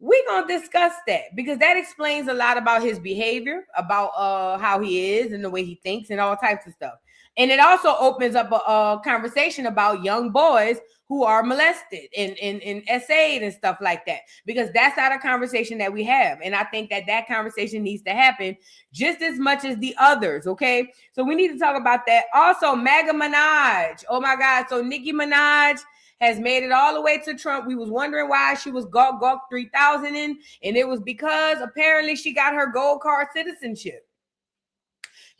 We're going to discuss that because that explains a lot about his behavior, about how he is and the way he thinks and all types of stuff. And it also opens up a conversation about young boys who are molested and essayed and stuff like that, because that's not a conversation that we have. And I think that conversation needs to happen just as much as the others, okay? So we need to talk about that. Also, MAGA Minaj. Oh, my God. So Nicki Minaj has made it all the way to Trump. We was wondering why she was Gawk 3000 in, and it was because apparently she got her gold card citizenship.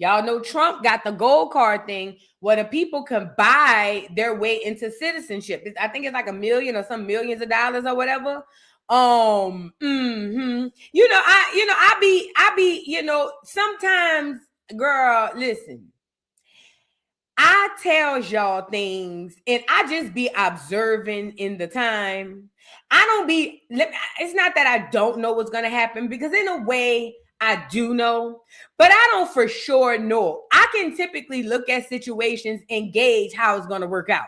Y'all know Trump got the gold card thing where the people can buy their way into citizenship. I think it's like $1 million or some millions of dollars or whatever. I be, sometimes, girl, listen. I tell y'all things and I just be observing in the time. It's not that I don't know what's going to happen, because in a way I do know, but I don't for sure know. I can typically look at situations and gauge how it's going to work out.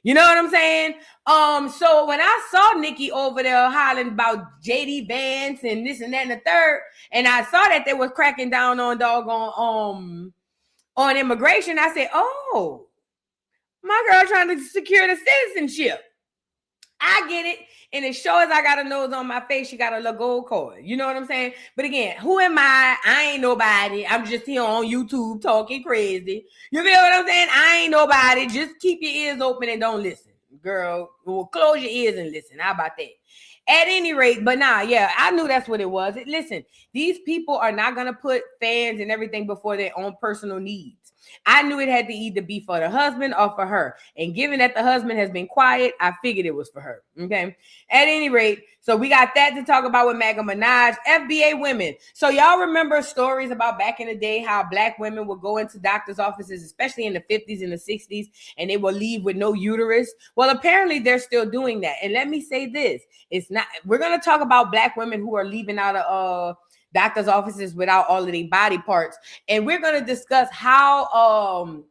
You know what I'm saying? So when I saw Nikki over there hollering about JD Vance and this and that and the third, and I saw that they was cracking down on doggone, on immigration, I said, oh, my girl trying to secure the citizenship. I get it. And as sure as I got a nose on my face, she got a little gold card. You know what I'm saying? But again, who am I? I ain't nobody. I'm just here on YouTube talking crazy. You feel what I'm saying? I ain't nobody. Just keep your ears open and don't listen. Girl, well, close your ears and listen. How about that? At any rate, but I knew that's what it was. Listen, these people are not going to put fans and everything before their own personal needs. I knew it had to either be for the husband or for her. And given that the husband has been quiet, I figured it was for her. Okay. At any rate, so we got that to talk about with MAGA Minaj. FBA women. So y'all remember stories about back in the day how Black women would go into doctor's offices, especially in the 50s and the 60s, and they will leave with no uterus. Well, apparently they're still doing that. And let me say this. We're going to talk about Black women who are leaving out of doctor's offices without all of their body parts. And we're going to discuss how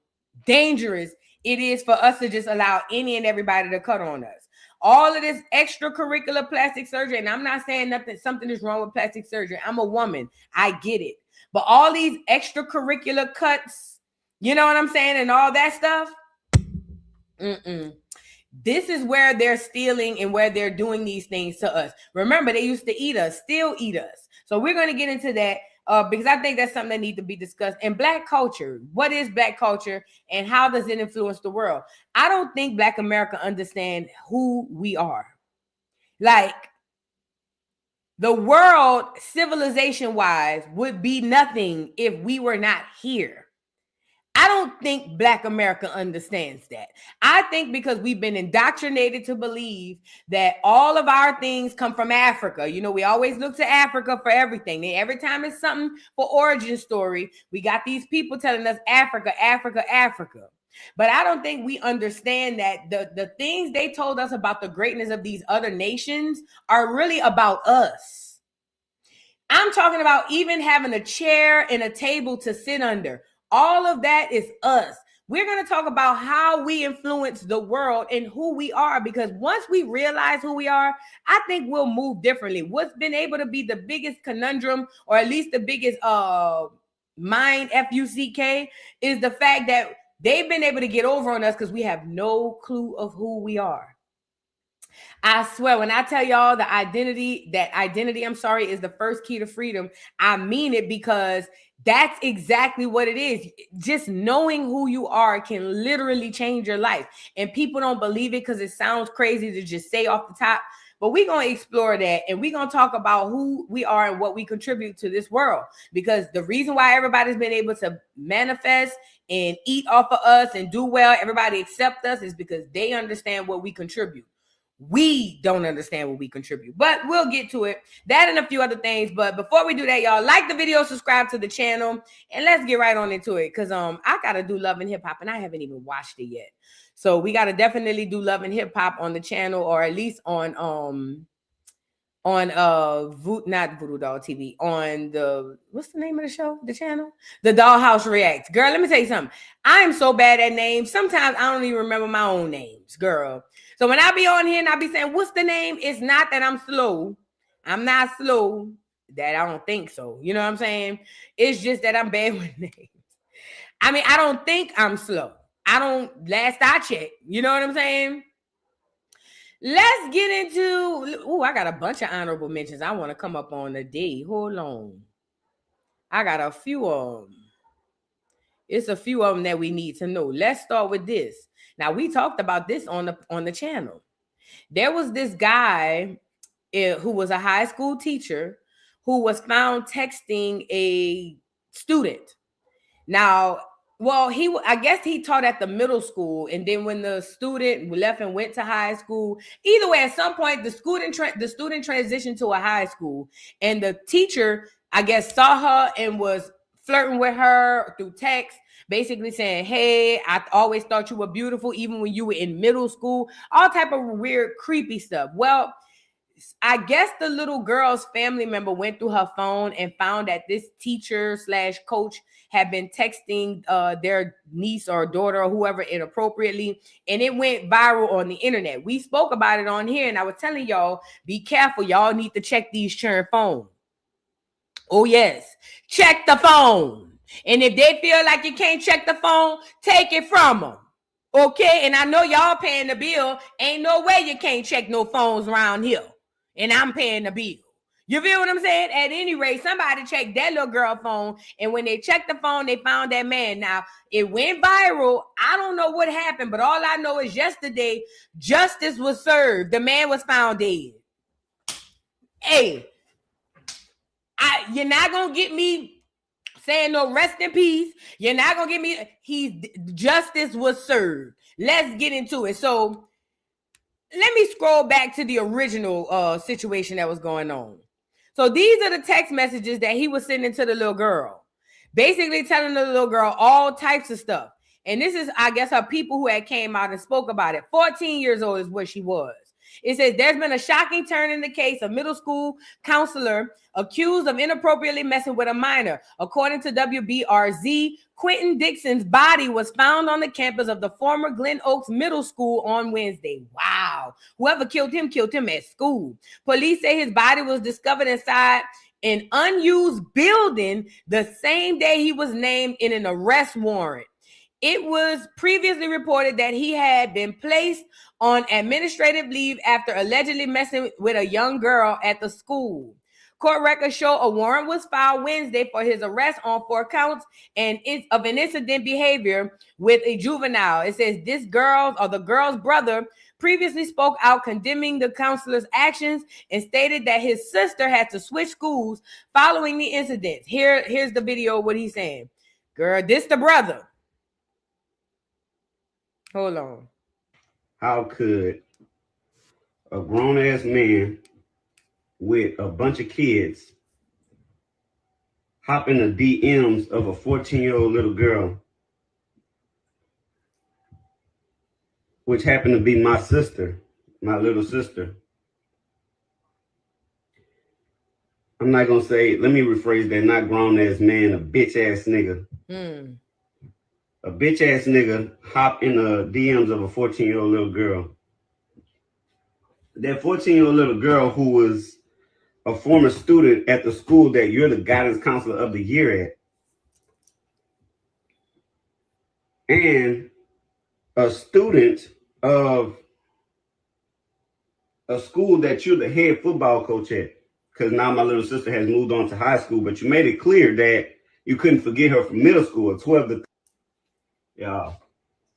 dangerous it is for us to just allow any and everybody to cut on us. All of this extracurricular plastic surgery, and I'm not saying something is wrong with plastic surgery. I'm a woman. I get it. But all these extracurricular cuts, you know what I'm saying, and all that stuff, this is where they're stealing and where they're doing these things to us. Remember, they used to eat us, still eat us. So we're going to get into that because I think that's something that needs to be discussed. And Black culture, what is Black culture and how does it influence the world? I don't think Black America understand who we are. Like, the world, civilization-wise, would be nothing if we were not here. I don't think Black America understands that. I think because we've been indoctrinated to believe that all of our things come from Africa. You know, we always look to Africa for everything. Every time it's something for origin story, we got these people telling us Africa, Africa, Africa. But I don't think we understand that the things they told us about the greatness of these other nations are really about us. I'm talking about even having a chair and a table to sit under. All of that is us. We're going to talk about how we influence the world and who we are, because once we realize who we are, I think we'll move differently. What's been able to be the biggest conundrum, or at least the biggest mind FUCK, is the fact that they've been able to get over on us because we have no clue of who we are. I swear, when I tell y'all that identity, is the first key to freedom, I mean it, because that's exactly what it is. Just knowing who you are can literally change your life. And people don't believe it because it sounds crazy to just say off the top. But we're going to explore that, and we're going to talk about who we are and what we contribute to this world. Because the reason why everybody's been able to manifest and eat off of us and do well, everybody accept us, is because they understand what we contribute. We don't understand what we contribute, but we'll get to it. That and a few other things. But before we do that, y'all, like the video, subscribe to the channel, and let's get right on into it. Because I gotta do Love and Hip Hop, and I haven't even watched it yet. So we gotta definitely do Love and Hip Hop on the channel, or at least on not Voodoo Doll TV, on what's the name of the show, the channel, the Dollhouse Reacts. Girl, let me tell you something. I am so bad at names. Sometimes I don't even remember my own names, girl. So when I be on here and I be saying, what's the name? It's not that I'm slow. I'm not slow. That I don't think so. You know what I'm saying? It's just that I'm bad with names. I mean, I don't think I'm slow. I don't, last I checked. You know what I'm saying? Let's get into, I got a bunch of honorable mentions I want to come up on today. Hold on. I got a few of them. It's a few of them that we need to know. Let's start with this. Now, we talked about this on the channel. There was this guy who was a high school teacher who was found texting a student. Now, well, I guess he taught at the middle school, and then when the student left and went to high school, either way, at some point the student transitioned to a high school, and the teacher, I guess, saw her and was flirting with her through text, basically saying, "Hey, I always thought you were beautiful, even when you were in middle school." All type of weird, creepy stuff. Well, I guess the little girl's family member went through her phone and found that this teacher / coach had been texting their niece or daughter or whoever inappropriately, and it went viral on the internet. We spoke about it on here, and I was telling y'all, be careful. Y'all need to check these churn phones. Oh, yes. Check the phone. And if they feel like you can't check the phone, take it from them. Okay? And I know y'all paying the bill. Ain't no way you can't check no phones around here. And I'm paying the bill. You feel what I'm saying? At any rate, somebody checked that little girl phone, and when they checked the phone, they found that man. Now, it went viral. I don't know what happened, but all I know is yesterday, justice was served. The man was found dead. Hey, you're not going to get me saying no rest in peace. You're not going to get me. Justice was served. Let's get into it. So, let me scroll back to the original situation that was going on. So these are the text messages that he was sending to the little girl, basically telling the little girl all types of stuff. And this is, I guess, her people who had came out and spoke about it. 14 years old is what she was. It says, there's been a shocking turn in the case of middle school counselor accused of inappropriately messing with a minor. According to WBRZ, Quentin Dixon's body was found on the campus of the former Glen Oaks Middle School on Wednesday. Wow. Whoever killed him at school. Police say his body was discovered inside an unused building the same day he was named in an arrest warrant. It was previously reported that he had been placed on administrative leave after allegedly messing with a young girl at the school. Court records show a warrant was filed Wednesday for his arrest on 4 counts of an incident behavior with a juvenile. It says the girl's brother previously spoke out condemning the counselor's actions and stated that his sister had to switch schools following the incident. Here's the video of what he's saying. Girl, this the brother. Hold on. How could a grown-ass man with a bunch of kids hop in the DMs of a 14-year-old little girl, which happened to be my sister, my little sister? I'm not going to say, let me rephrase that, not grown-ass man, a bitch-ass nigga. A bitch-ass nigga hop in the DMs of a 14-year-old little girl. That 14-year-old little girl who was a former student at the school that you're the guidance counselor of the year at. And a student of a school that you're the head football coach at. Because now my little sister has moved on to high school, but you made it clear that you couldn't forget her from middle school at 12 to... Y'all,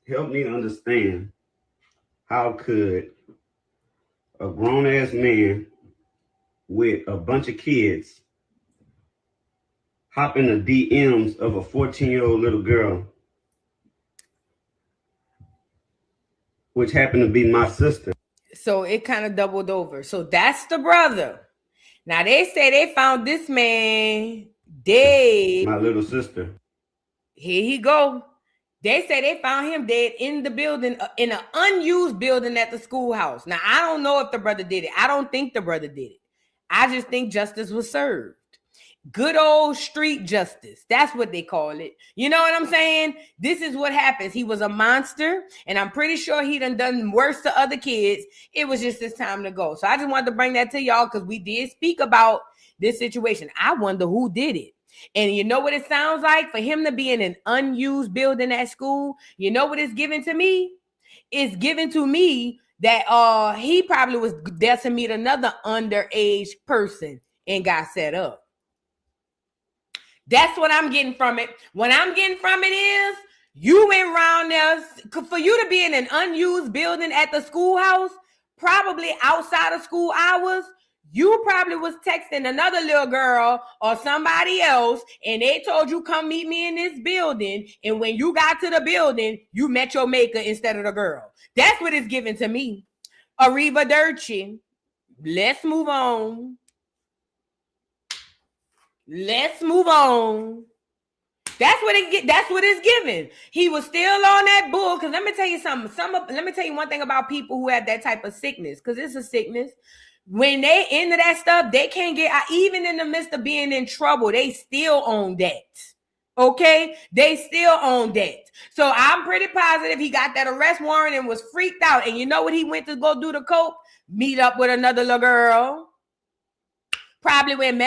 help me understand, how could a grown-ass man with a bunch of kids hop in the DMs of a 14-year-old little girl, which happened to be my sister? So it kind of doubled over. So that's the brother. Now they say they found this man dead. My little sister. Here he go. They say they found him dead in the building, in an unused building at the schoolhouse. Now, I don't know if the brother did it. I don't think the brother did it. I just think justice was served. Good old street justice. That's what they call it. You know what I'm saying? This is what happens. He was a monster, and I'm pretty sure he done worse to other kids. It was just his time to go. So I just wanted to bring that to y'all because we did speak about this situation. I wonder who did it. And you know what it sounds like? For him to be in an unused building at school, you know what it's given to me? It's given to me that he probably was there to meet another underage person and got set up. That's what I'm getting from it. What I'm getting from it is you went around there for you to be in an unused building at the schoolhouse, probably outside of school hours. You probably was texting another little girl or somebody else, and they told you, come meet me in this building. And when you got to the building, you met your maker instead of the girl. That's what it's given to me. Arrivederci. Let's move on. Let's move on. That's what it's given. He was still on that bull. Because let me tell you something. Let me tell you one thing about people who have that type of sickness. Because it's a sickness. When they into that stuff, they can't get out. Even in the midst of being in trouble, they still own that. Okay? They still own that. So I'm pretty positive he got that arrest warrant and was freaked out. And you know what he went to go do to cope? Meet up with another little girl. Probably went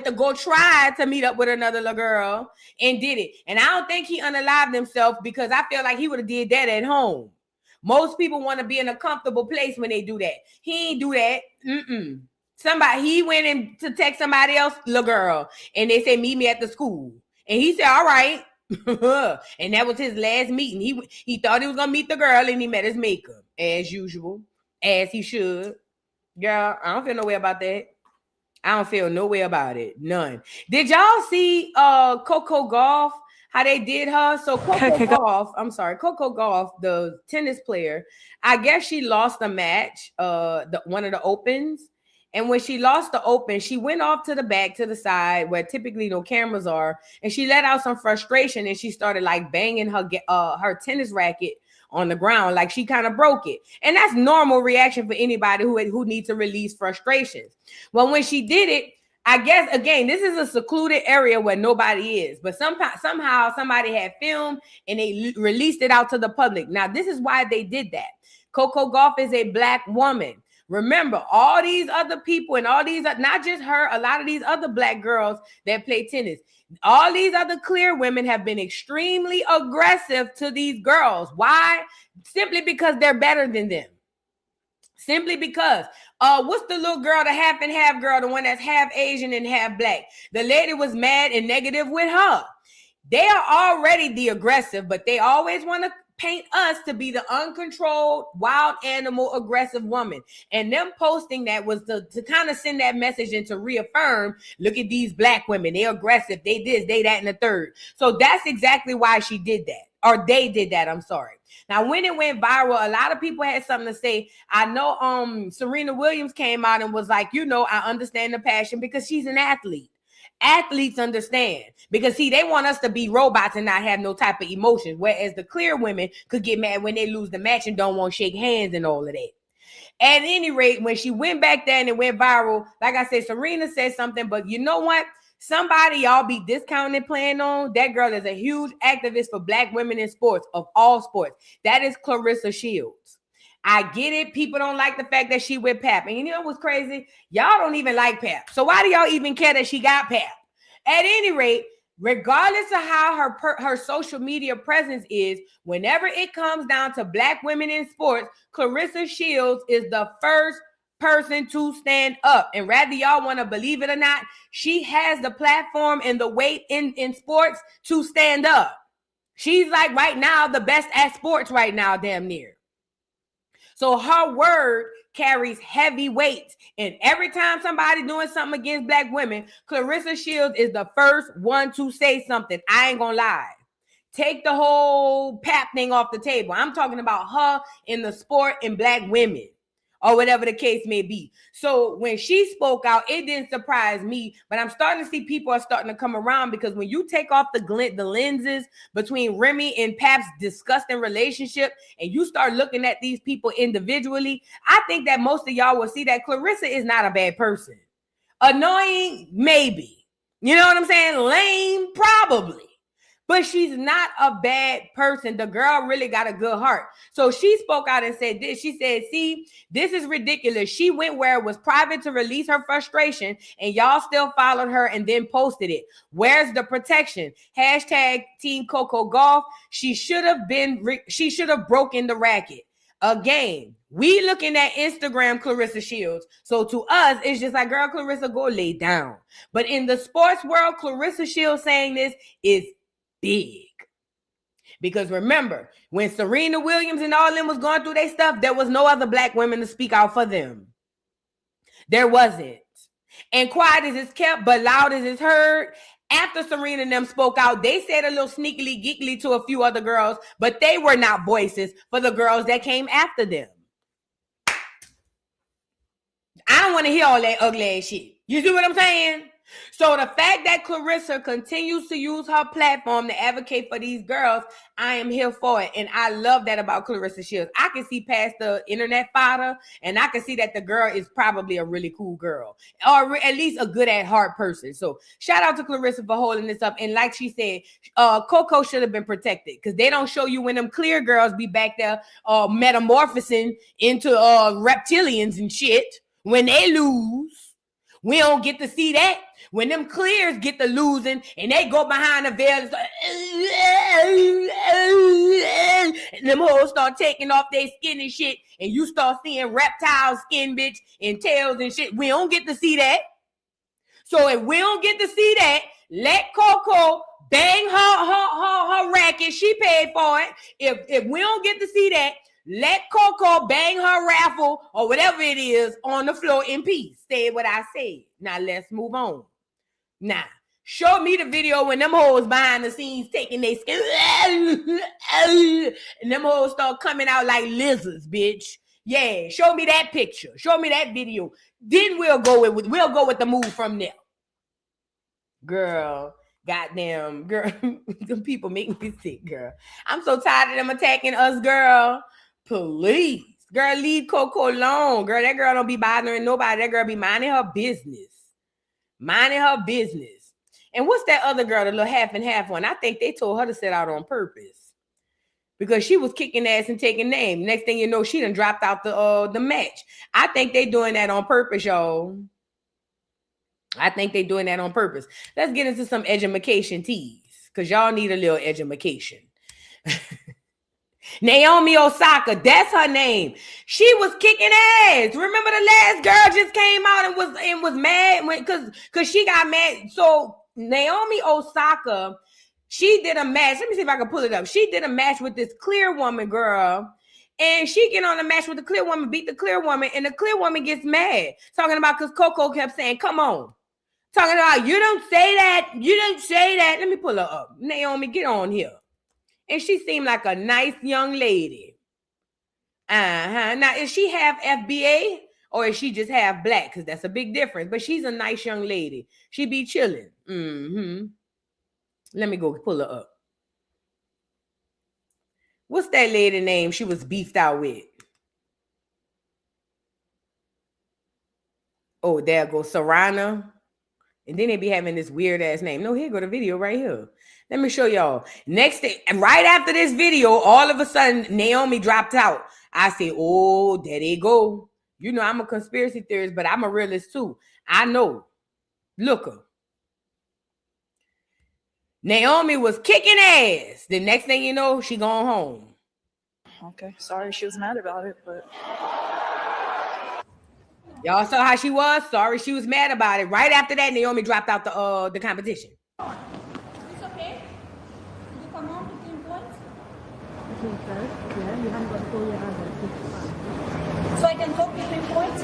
to go try to meet up with another little girl and did it. And I don't think he unalived himself because I feel like he would have did that at home. Most people want to be in a comfortable place when they do that. He ain't do that. He went in to text somebody else, little girl, and they said, meet me at the school. And he said, all right. And that was his last meeting. He thought he was going to meet the girl and he met his maker as usual, as he should. Girl, I don't feel no way about that. I don't feel no way about it. None. Did y'all see Coco Gauff, how they did her? So Coco Gauff, the tennis player, I guess she lost a match, one of the opens. And when she lost the open, she went off to the back, to the side where typically no cameras are. And she let out some frustration and she started like banging her tennis racket on the ground, like she kind of broke it. And that's normal reaction for anybody who needs to release frustrations. Well, when she did it, I guess, again, this is a secluded area where nobody is, but somehow somebody had filmed and they released it out to the public. Now, this is why they did that. Coco Gauff is a Black woman. Remember, all these other people and all these, not just her, a lot of these other Black girls that play tennis, all these other clear women have been extremely aggressive to these girls. Why? Simply because they're better than them. Simply because. What's the little girl, the half and half girl, the one that's half Asian and half Black? The lady was mad and negative with her. They are already the aggressive, but they always want to paint us to be the uncontrolled, wild animal, aggressive woman. And them posting that was to kind of send that message and to reaffirm, look at these Black women. They're aggressive. They this, they that, and the third. So that's exactly why she did that. Or they did that, I'm sorry. Now, when it went viral, a lot of people had something to say. I know Serena Williams came out and was like, I understand the passion because she's an athlete. Athletes understand because they want us to be robots and not have no type of emotions, whereas the clear women could get mad when they lose the match and don't want to shake hands and all of that. At any rate, when she went back there and it went viral, like I said, Serena said something, but you know what? Somebody y'all be discounting playing on, that girl is a huge activist for Black women in sports, of all sports. That is Clarissa Shields. I get it. People don't like the fact that she with Pap. And you know what's crazy? Y'all don't even like Pap. So why do y'all even care that she got Pap? At any rate, regardless of how her social media presence is, whenever it comes down to Black women in sports, Clarissa Shields is the first person to stand up. And rather y'all want to believe it or not, she has the platform and the weight in sports to stand up. She's like right now the best at sports right now, damn near. So her word carries heavy weight. And every time somebody doing something against Black women, Clarissa Shields is the first one to say something. I ain't gonna lie. Take the whole Pap thing off the table. I'm talking about her in the sport and Black women, or whatever the case may be. So when she spoke out, it didn't surprise me, but I'm starting to see people are starting to come around because when you take off the lenses between Remy and Pap's disgusting relationship and you start looking at these people individually, I think that most of y'all will see that Clarissa is not a bad person. Annoying, maybe. You know what I'm saying? Lame, probably. But she's not a bad person. The girl really got a good heart. So she spoke out and said this. She said, see, this is ridiculous. She went where it was private to release her frustration, and y'all still followed her and then posted it. Where's the protection? Hashtag Team Coco Golf. She should have broken the racket. Again, we looking at Instagram Clarissa Shields. So to us, it's just like, girl, Clarissa, go lay down. But in the sports world, Clarissa Shields saying this is big. Because remember, when Serena Williams and all them was going through their stuff, there was no other black women to speak out for them. There wasn't. And quiet as it's kept, but loud as it's heard. After Serena and them spoke out, they said a little sneakily, geekily to a few other girls, but they were not voices for the girls that came after them. I don't want to hear all that ugly ass shit. You see what I'm saying? So the fact that Clarissa continues to use her platform to advocate for these girls, I am here for it. And I love that about Clarissa Shields. I can see past the internet fodder, and I can see that the girl is probably a really cool girl, or at least a good at heart person. So shout out to Clarissa for holding this up. And like she said, Coco should have been protected, because they don't show you when them clear girls be back there metamorphosing into reptilians and shit when they lose. We don't get to see that. When them clears get to losing and they go behind the veil and, and them hoes start taking off their skin and shit, and you start seeing reptile skin, bitch, and tails and shit. We don't get to see that. So if we don't get to see that, let Coco bang her racket. She paid for it. If we don't get to see that, let Coco bang her raffle or whatever it is on the floor in peace. Say what I said. Now let's move on. Now, show me the video when them hoes behind the scenes taking their skin and them hoes start coming out like lizards, bitch. Yeah, show me that picture. Show me that video. Then we'll go with the move from there. Girl, goddamn, girl, them people make me sick, girl. I'm so tired of them attacking us, girl. Please, girl, leave Coco alone. Girl, that girl don't be bothering nobody. That girl be minding her business. Minding her business. And what's that other girl, the little half and half one? I think they told her to sit out on purpose, because she was kicking ass and taking names. Next thing you know, she done dropped out the match. I think they doing that on purpose, y'all. I think they doing that on purpose. Let's get into some edumacation teas, because y'all need a little edumacation. Naomi Osaka, that's her name. She was kicking ass. Remember the last girl just came out and was mad because she got mad. So Naomi Osaka, she did a match. Let me see if I can pull it up. She did a match with this clear woman girl, and she get on a match with the clear woman, beat the clear woman, and the clear woman gets mad, talking about, because Coco kept saying, come on. Talking about, you don't say that. You don't say that. Let me pull her up. Naomi, get on here. And she seemed like a nice young lady. Now, is she half FBA or is she just half black? Because that's a big difference. But she's a nice young lady. She be chilling. Let me go pull her up. What's that lady name she was beefed out with? Oh, there goes Sarana. And then they be having this weird ass name. No, here go the video right here. Let me show y'all. Next thing, and right after this video, all of a sudden, Naomi dropped out. I said, oh, there they go. You know, I'm a conspiracy theorist, but I'm a realist too. I know. Look her. Naomi was kicking ass. The next thing you know, she going home. Okay, sorry she was mad about it, but... Y'all saw how she was? Sorry she was mad about it. Right after that, Naomi dropped out the competition. It's okay. Did you come on between points? Between third? Yeah, you haven't got to pull your hand out. So I can talk between points?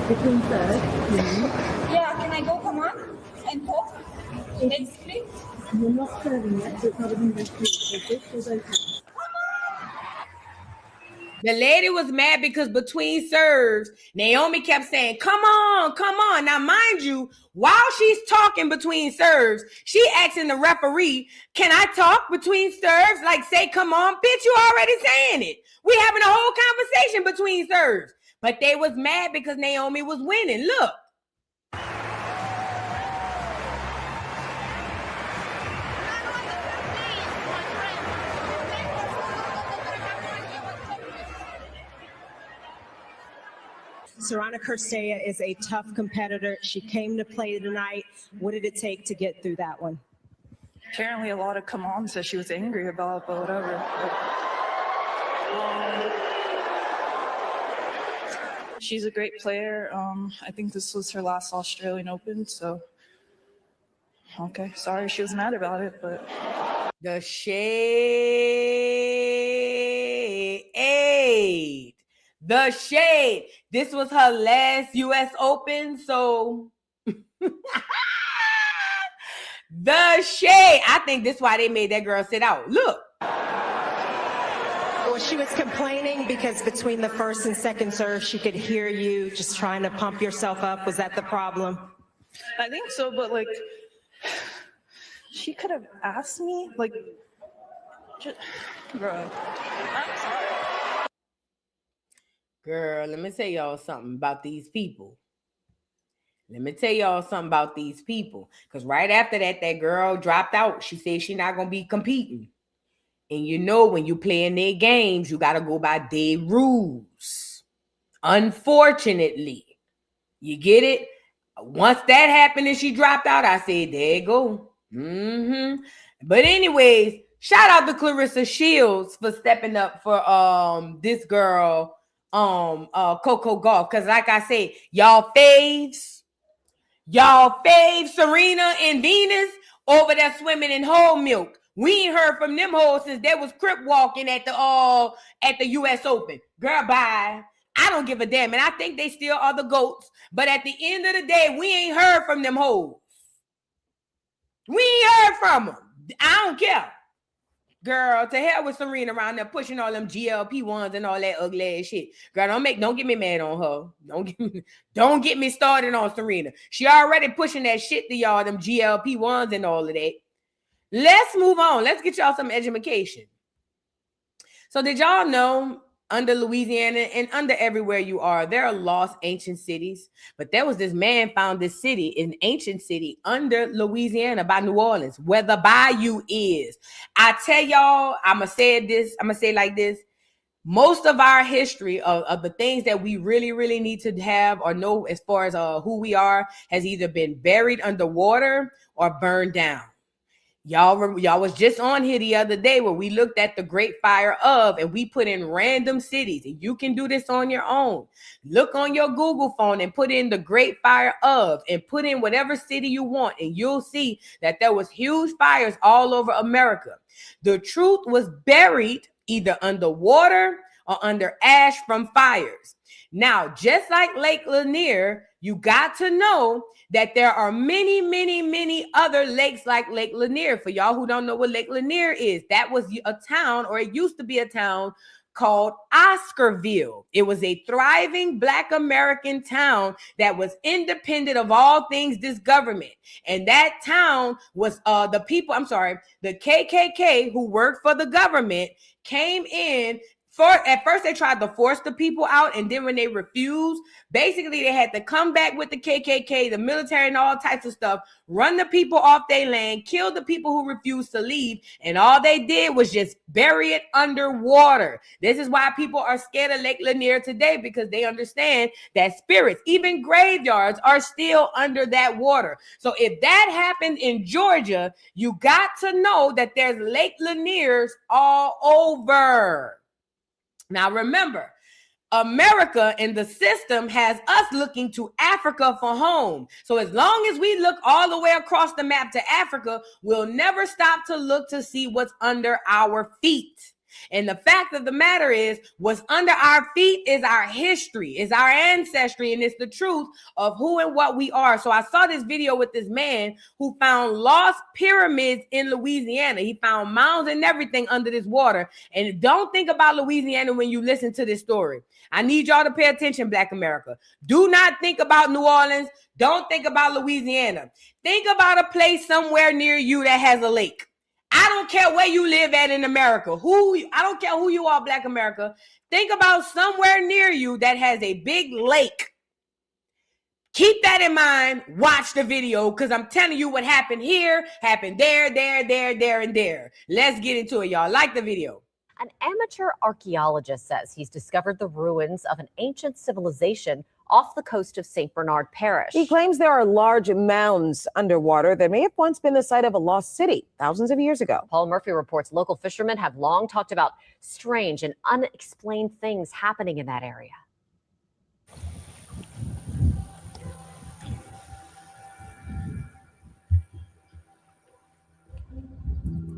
Between third? Mm-hmm. Yeah, can I go come on and talk? Basically? You're not serving yet, so it's not even this week. So this is okay. The lady was mad because between serves, Naomi kept saying, come on, come on. Now, mind you, while she's talking between serves, she asking the referee, can I talk between serves? Like, say, come on, bitch, you already saying it. We having a whole conversation between serves. But they was mad because Naomi was winning. Look. Sorana Cirstea is a tough competitor. She came to play tonight. What did it take to get through that one? Apparently, a lot of come-ons that she was angry about, but whatever. She's a great player. I think this was her last Australian Open, so okay. Sorry she was mad about it, but the shade. The shade. This was her last U.S. Open, so the shade. I think this is why they made that girl sit out. Look. Well, she was complaining because between the first and second serve, she could hear you just trying to pump yourself up. Was that the problem? I think so, but like, she could have asked me, like, just, bro, I'm sorry. Girl, let me tell y'all something about these people. Because right after that, that girl dropped out. She said she's not going to be competing. And you know, when you playing their games, you got to go by their rules. Unfortunately. You get it? Once that happened and she dropped out, I said, there you go. But anyways, shout out to Clarissa Shields for stepping up for this girl, Coco Gauff. Because like I said, y'all faves, Serena and Venus over there swimming in whole milk. We ain't heard from them hoes since they was crip walking at the U.S. Open. Girl, bye. I don't give a damn. And I think they still are the GOATs. But at the end of the day, we ain't heard from them hoes. We ain't heard from them. I don't care. Girl, to hell with Serena around there pushing all them GLP-1s and all that ugly ass shit. Girl, don't get me mad on her. Don't get me started on Serena. She already pushing that shit to y'all, them GLP-1s and all of that. Let's move on. Let's get y'all some education. So did y'all know under Louisiana and under everywhere you are, there are lost ancient cities? But there was this man found this city, an ancient city under Louisiana by New Orleans, where the bayou is. I tell y'all, I'm going to say it like this. Most of our history of the things that we really, really need to have or know as far as who we are has either been buried underwater or burned down. Y'all was just on here the other day where we looked at the Great Fire of, and we put in random cities. And you can do this on your own. Look on your Google phone and put in the Great Fire of, and put in whatever city you want, and you'll see that there was huge fires all over America. The truth was buried either underwater or under ash from fires. Now, just like Lake Lanier, you got to know that there are many, many, many other lakes like Lake Lanier. For y'all who don't know what Lake Lanier is, that was a town, or it used to be a town called Oscarville. It was a thriving Black American town that was independent of all things this government. And that town was the KKK who worked for the government came in. At first, they tried to force the people out, and then when they refused, basically they had to come back with the KKK, the military, and all types of stuff, run the people off their land, kill the people who refused to leave, and all they did was just bury it underwater. This is why people are scared of Lake Lanier today, because they understand that spirits, even graveyards, are still under that water. So if that happened in Georgia, you got to know that there's Lake Laniers all over. Now, remember, America and the system has us looking to Africa for home. So as long as we look all the way across the map to Africa, we'll never stop to look to see what's under our feet. And the fact of the matter is, what's under our feet is our history, is our ancestry, and it's the truth of who and what we are. So I saw this video with this man who found lost pyramids in Louisiana. He found mounds and everything under this water. And don't think about Louisiana when you listen to this story. I need y'all to pay attention, Black America. Do not think about New Orleans. Don't think about Louisiana. Think about a place somewhere near you that has a lake. I don't care where you live at in America. I don't care who you are, Black America. Think about somewhere near you that has a big lake. Keep that in mind. Watch the video, because I'm telling you what happened here, happened there, and there. Let's get into it, y'all. Like the video. An amateur archaeologist says he's discovered the ruins of an ancient civilization off the coast of St. Bernard Parish. He claims there are large mounds underwater that may have once been the site of a lost city thousands of years ago. Paul Murphy reports local fishermen have long talked about strange and unexplained things happening in that area.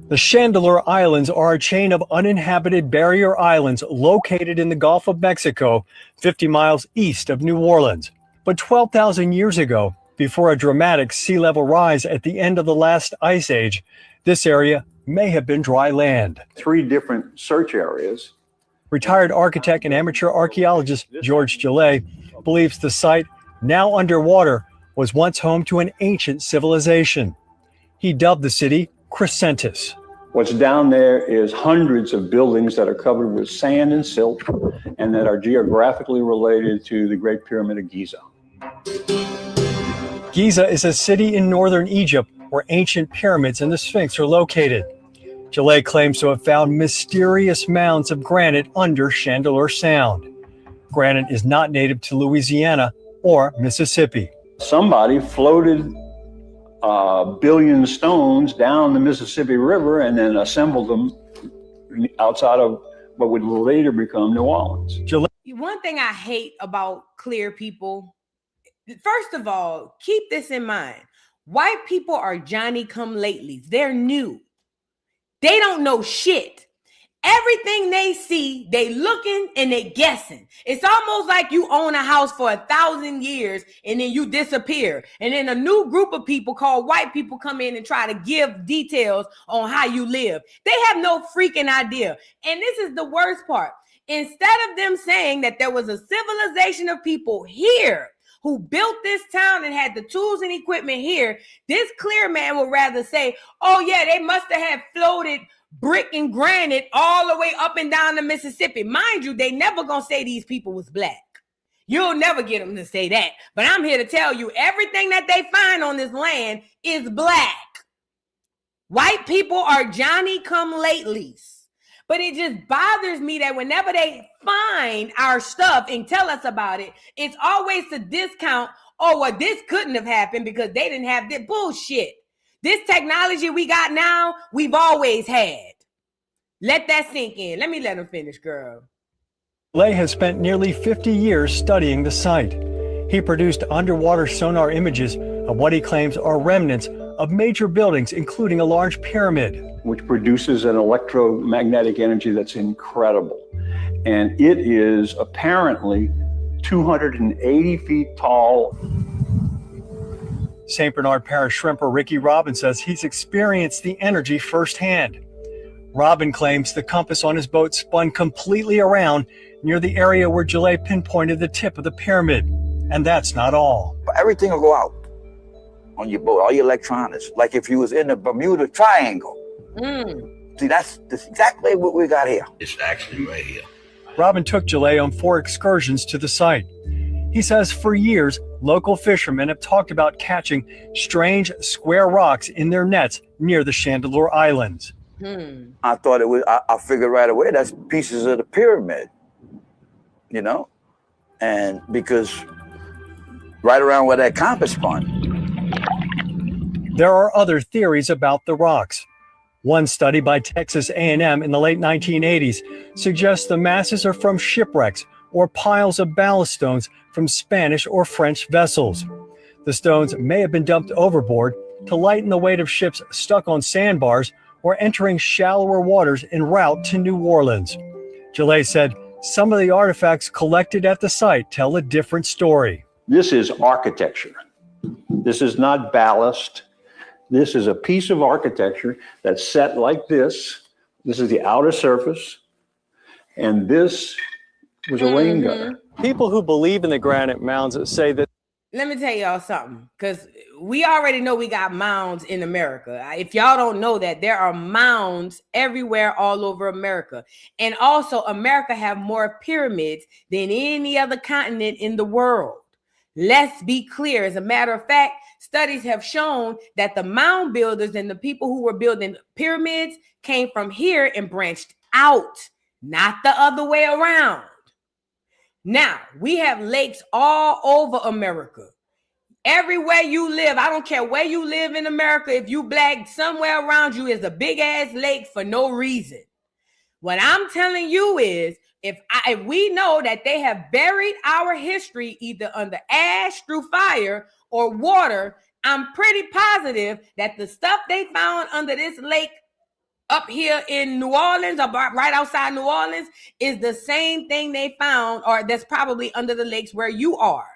The Chandeleur Islands are a chain of uninhabited barrier islands located in the Gulf of Mexico, 50 miles east of New Orleans. But 12,000 years ago, before a dramatic sea level rise at the end of the last ice age, this area may have been dry land. 3 different search areas. Retired architect and amateur archaeologist George Joce believes the site, now underwater, was once home to an ancient civilization. He dubbed the city Crescentus. What's down there is hundreds of buildings that are covered with sand and silt and that are geographically related to the Great Pyramid of Giza. Giza is a city in northern Egypt where ancient pyramids and the Sphinx are located. Joce claims to have found mysterious mounds of granite under Chandeleur Sound. Granite is not native to Louisiana or Mississippi. Somebody floated billion stones down the Mississippi River and then assembled them outside of what would later become New Orleans. One thing I hate about clear people, first of all, keep this in mind. White people are Johnny-come-latelys. They're new. They don't know shit. Everything they see, they looking and they guessing. It's almost like you own a house for 1,000 years and then you disappear. And then a new group of people called white people come in and try to give details on how you live. They have no freaking idea. And this is the worst part. Instead of them saying that there was a civilization of people here who built this town and had the tools and equipment here, this clear man would rather say, oh yeah, they must have floated brick and granite all the way up and down the Mississippi. Mind you, they never gonna say these people was black. You'll never get them to say that. But I'm here to tell you, everything that they find on this land is black. White people are Johnny-come-latelys. But it just bothers me that whenever they find our stuff and tell us about it, it's always to discount, oh, well, this couldn't have happened because they didn't have this bullshit. This technology we got now, we've always had. Let that sink in. Let me let him finish, girl. Joce has spent nearly 50 years studying the site. He produced underwater sonar images of what he claims are remnants of major buildings, including a large pyramid, which produces an electromagnetic energy that's incredible. And it is apparently 280 feet tall. St. Bernard Parish shrimper Ricky Robin says he's experienced the energy firsthand. Robin claims the compass on his boat spun completely around near the area where Joce pinpointed the tip of the pyramid. And that's not all. Everything will go out on your boat, all your electronics, like if you was in the Bermuda Triangle. See, that's exactly what we got here. It's actually right here. Robin took Joce on 4 excursions to the site. He says for years, local fishermen have talked about catching strange square rocks in their nets near the Chandeleur Islands. I thought it was, I figured right away, that's pieces of the pyramid, you know? And because right around where that compass spun. There are other theories about the rocks. One study by Texas A&M in the late 1980s suggests the masses are from shipwrecks or piles of ballast stones from Spanish or French vessels. The stones may have been dumped overboard to lighten the weight of ships stuck on sandbars or entering shallower waters en route to New Orleans. Joce said some of the artifacts collected at the site tell a different story. This is architecture. This is not ballast. This is a piece of architecture that's set like this. This is the outer surface. And this was a rain gutter. People who believe in the granite mounds say that. Let me tell y'all something, because we already know we got mounds in America. If y'all don't know that, there are mounds everywhere all over America. And also, America have more pyramids than any other continent in the world. Let's be clear. As a matter of fact, studies have shown that the mound builders and the people who were building pyramids came from here and branched out, not the other way around. Now, we have lakes all over America. Everywhere you live, I don't care where you live in America, if you black, somewhere around you is a big ass lake for no reason. What I'm telling you is, if we know that they have buried our history either under ash, through fire, or water, I'm pretty positive that the stuff they found under this lake up here in New Orleans, or right outside New Orleans, is the same thing they found, or that's probably under the lakes where you are.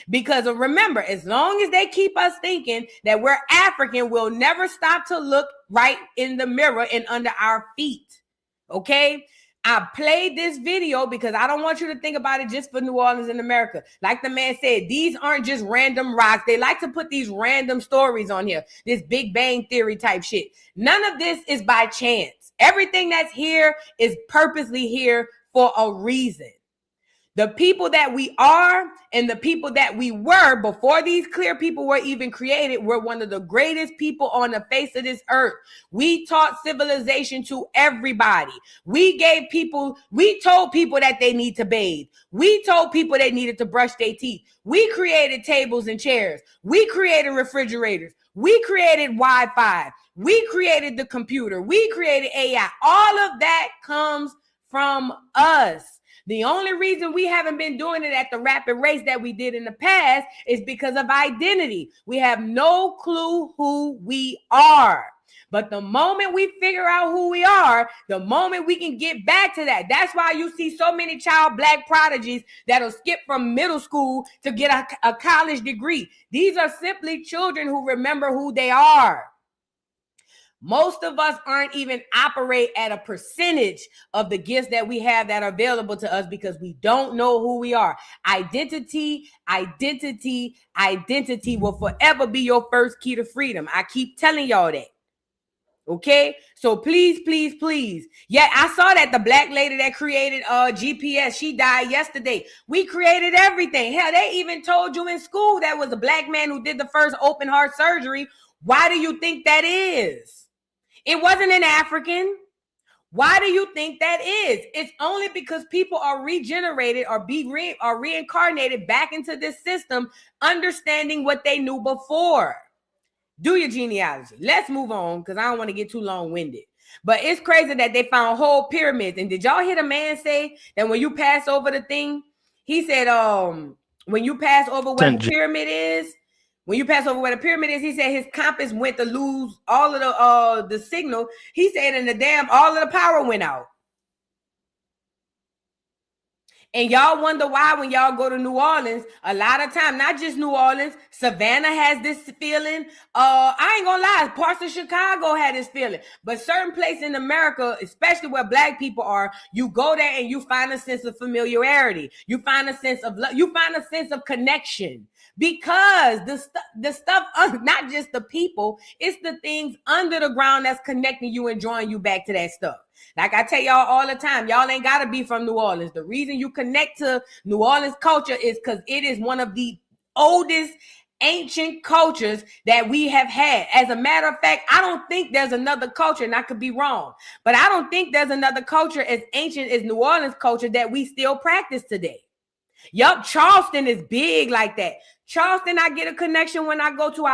Because remember, as long as they keep us thinking that we're African, we'll never stop to look right in the mirror and under our feet. Okay? I played this video because I don't want you to think about it just for New Orleans and America. Like the man said, these aren't just random rocks. They like to put these random stories on here, this Big Bang Theory type shit. None of this is by chance. Everything that's here is purposely here for a reason. The people that we are and the people that we were before these clear people were even created were one of the greatest people on the face of this earth. We taught civilization to everybody. We told people that they need to bathe. We told people they needed to brush their teeth. We created tables and chairs. We created refrigerators. We created Wi-Fi. We created the computer. We created AI. All of that comes from us. The only reason we haven't been doing it at the rapid race that we did in the past is because of identity. We have no clue who we are. But the moment we figure out who we are, the moment we can get back to that. That's why you see so many child black prodigies that'll skip from middle school to get a college degree. These are simply children who remember who they are. Most of us aren't even operate at a percentage of the gifts that we have that are available to us because we don't know who we are. Identity will forever be your first key to freedom. I keep telling y'all that. Okay, so please. Yeah, I saw that the black lady that created GPS, she died yesterday. We created everything. Hell, they even told you in school that was a black man who did the first open heart surgery. Why do you think that is? It wasn't an African. Why do you think that is? It's only because people are regenerated or reincarnated back into this system, understanding what they knew before. Do your genealogy. Let's move on because I don't want to get too long-winded. But it's crazy that they found whole pyramids. And did y'all hear the man say that when you pass over the thing, he said, when you pass over where the pyramid is, he said his compass went to lose all of the signal. He said, and all of the power went out. And y'all wonder why when y'all go to New Orleans, a lot of time, not just New Orleans, Savannah has this feeling. I ain't gonna lie, parts of Chicago had this feeling. But certain places in America, especially where black people are, you go there and you find a sense of familiarity. You find a sense of love. You find a sense of connection. Because the stuff, not just the people, it's the things under the ground that's connecting you and drawing you back to that stuff. Like I tell y'all all the time, y'all ain't got to be from New Orleans. The reason you connect to New Orleans culture is because it is one of the oldest ancient cultures that we have had. As a matter of fact, I don't think there's another culture, and I could be wrong, but I don't think there's another culture as ancient as New Orleans culture that we still practice today. Yup, Charleston is big like that. Charleston, I get a connection when I go to,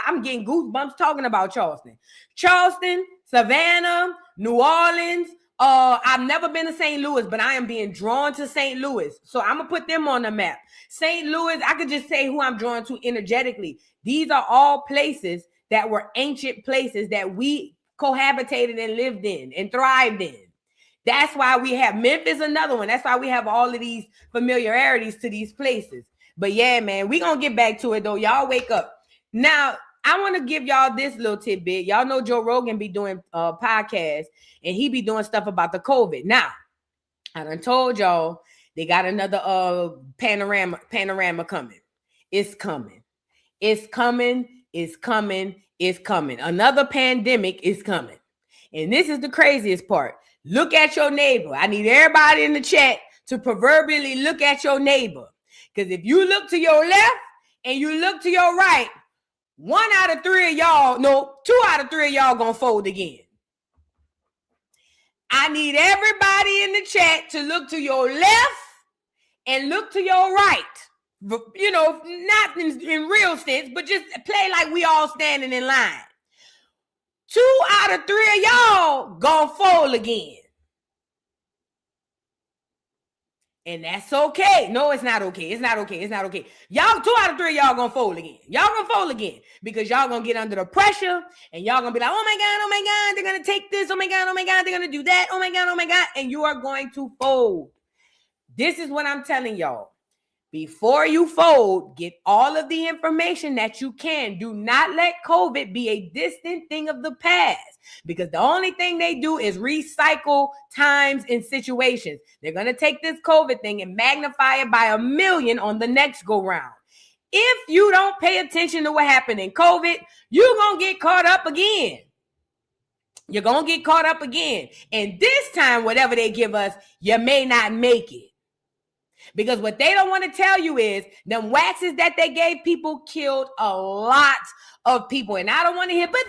I'm getting goosebumps talking about Charleston. Charleston, Savannah, New Orleans. I've never been to St. Louis, but I am being drawn to St. Louis. So I'm going to put them on the map. St. Louis, I could just say who I'm drawn to energetically. These are all places that were ancient places that we cohabitated and lived in and thrived in. That's why we have Memphis, another one. That's why we have all of these familiarities to these places. But yeah, man, we're going to get back to it, though. Y'all wake up. Now, I want to give y'all this little tidbit. Y'all know Joe Rogan be doing podcasts, and he be doing stuff about the COVID. Now, I done told y'all they got another panorama coming. It's coming. It's coming. It's coming. It's coming. Another pandemic is coming. And this is the craziest part. Look at your neighbor. I need everybody in the chat to proverbially look at your neighbor. Because if you look to your left and you look to your right, 2 out of 3 of y'all gonna fold again. I need everybody in the chat to look to your left and look to your right. You know, not in real sense, but just play like we all standing in line. 2 out of 3 of y'all gonna fold again. And that's okay. No, it's not okay. It's not okay. It's not okay. Y'all, 2 out of 3 of y'all gonna fold again. Y'all gonna fold again because y'all gonna get under the pressure and y'all gonna be like, oh my God, they're gonna take this. Oh my God, they're gonna do that. Oh my God. And you are going to fold. This is what I'm telling y'all. Before you fold, get all of the information that you can. Do not let COVID be a distant thing of the past, because the only thing they do is recycle times and situations. They're going to take this COVID thing and magnify it by 1,000,000 on the next go round. If you don't pay attention to what happened in COVID, you're going to get caught up again. You're going to get caught up again. And this time, whatever they give us, you may not make it. Because what they don't want to tell you is them waxes that they gave people killed a lot of people. And I don't want to hear, but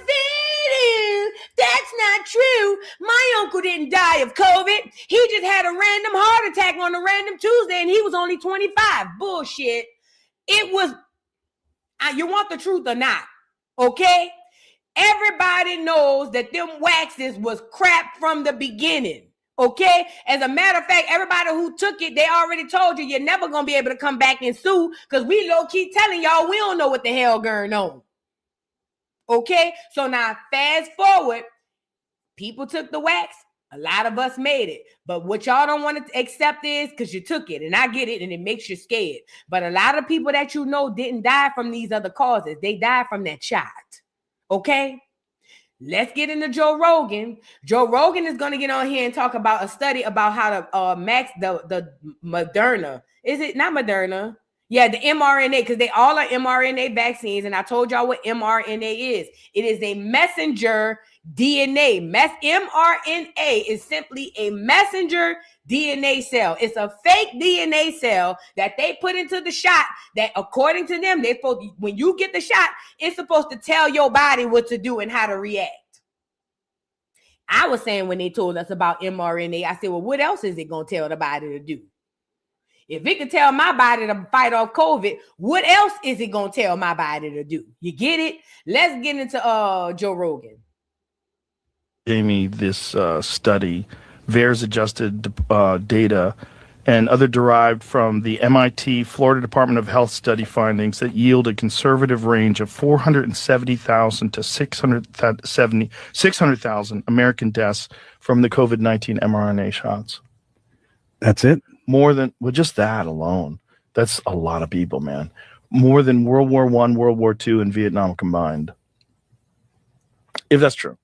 that's not true. My uncle didn't die of COVID. He just had a random heart attack on a random Tuesday and he was only 25. Bullshit. It was, you want the truth or not? Okay? Everybody knows that them waxes was crap from the beginning. Okay, as a matter of fact, everybody who took it, they already told you you're never gonna be able to come back and sue, because we low-key telling y'all we don't know what the hell going on. Okay, so now fast forward, people took the wax, a lot of us made it, but what y'all don't want to accept is because you took it, and I get it, and it makes you scared. But a lot of people that you know didn't die from these other causes; they died from that shot. Okay. Let's get into Joe Rogan. Joe Rogan is going to get on here and talk about a study about how to max the Moderna. Is it not Moderna? Yeah, the mRNA, because they all are mRNA vaccines. And I told y'all what mRNA is. It is a messenger DNA. mRNA is simply a messenger DNA cell. It's a fake DNA cell that they put into the shot that, according to them, they supposed, when you get the shot, it's supposed to tell your body what to do and how to react. I was saying when they told us about mRNA, I said, well, what else is it going to tell the body to do? If it could tell my body to fight off COVID, what else is it going to tell my body to do? You get it? Let's get into Joe Rogan. Jamie, this study, VAERS adjusted data and other derived from the MIT Florida Department of Health study findings that yield a conservative range of 470,000 to 600,000 American deaths from the COVID-19 mRNA shots. That's it? More than, well, just that alone. That's a lot of people, man. More than World War I, World War II, and Vietnam combined. If that's true.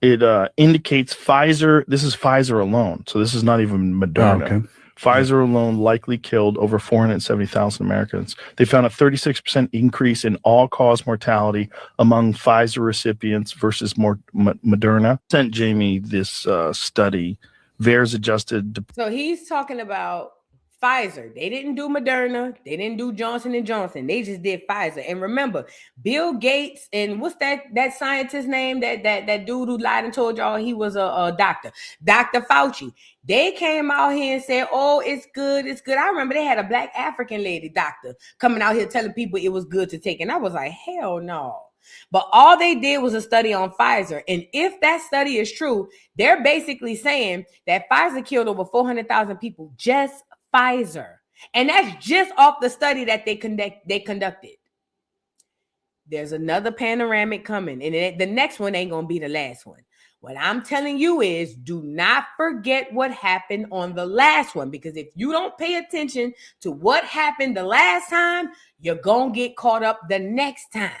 It indicates Pfizer, this is Pfizer alone, so this is not even Moderna. Oh, okay. Pfizer alone likely killed over 470,000 Americans. They found a 36% increase in all-cause mortality among Pfizer recipients versus Moderna. Sent Jamie this study, VAERS adjusted. So he's talking about Pfizer. They didn't do Moderna. They didn't do Johnson & Johnson. They just did Pfizer. And remember, Bill Gates and what's that scientist name, that dude who lied and told y'all he was a doctor, Dr. Fauci. They came out here and said, oh, it's good. It's good. I remember they had a black African lady doctor coming out here telling people it was good to take. And I was like, hell no. But all they did was a study on Pfizer. And if that study is true, they're basically saying that Pfizer killed over 400,000 people, just Pfizer. And that's just off the study that they conducted. There's another panoramic coming, and the next one ain't going to be the last one. What I'm telling you is, do not forget what happened on the last one, because if you don't pay attention to what happened the last time, you're going to get caught up the next time.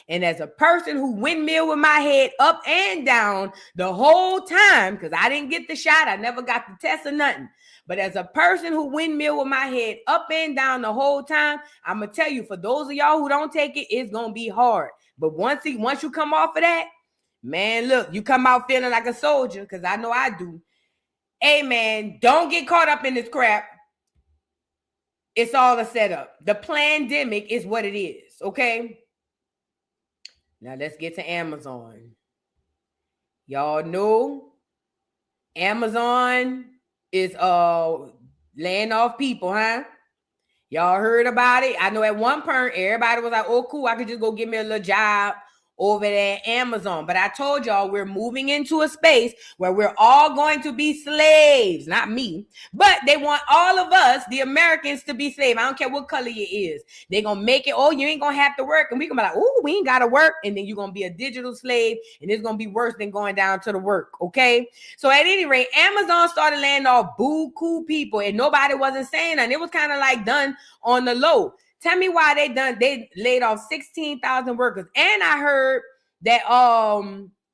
And as a person who windmill with my head up and down the whole time, because I didn't get the shot, I never got the test or nothing. But as a person who windmill with my head up and down the whole time, I'm going to tell you, for those of y'all who don't take it, it's going to be hard. But once you come off of that, man, look, you come out feeling like a soldier, because I know I do. Hey, man, don't get caught up in this crap. It's all a setup. The pandemic is what it is, okay? Now let's get to Amazon. Y'all know Amazon is laying off people, huh? Y'all heard about it? I know at one point, everybody was like, oh, cool, I could just go get me a little job over there at Amazon. But I told y'all we're moving into a space where we're all going to be slaves. Not me, but they want all of us, the Americans, to be slaves. I don't care what color you is. They're going to make it, oh, you ain't going to have to work. And we're going to be like, oh, we ain't got to work. And then you're going to be a digital slave. And it's going to be worse than going down to the work, okay? So at any rate, Amazon started laying off boo-cool people. And nobody wasn't saying nothing. It was kind of like done on the low. Tell me why they laid off 16,000 workers. And I heard that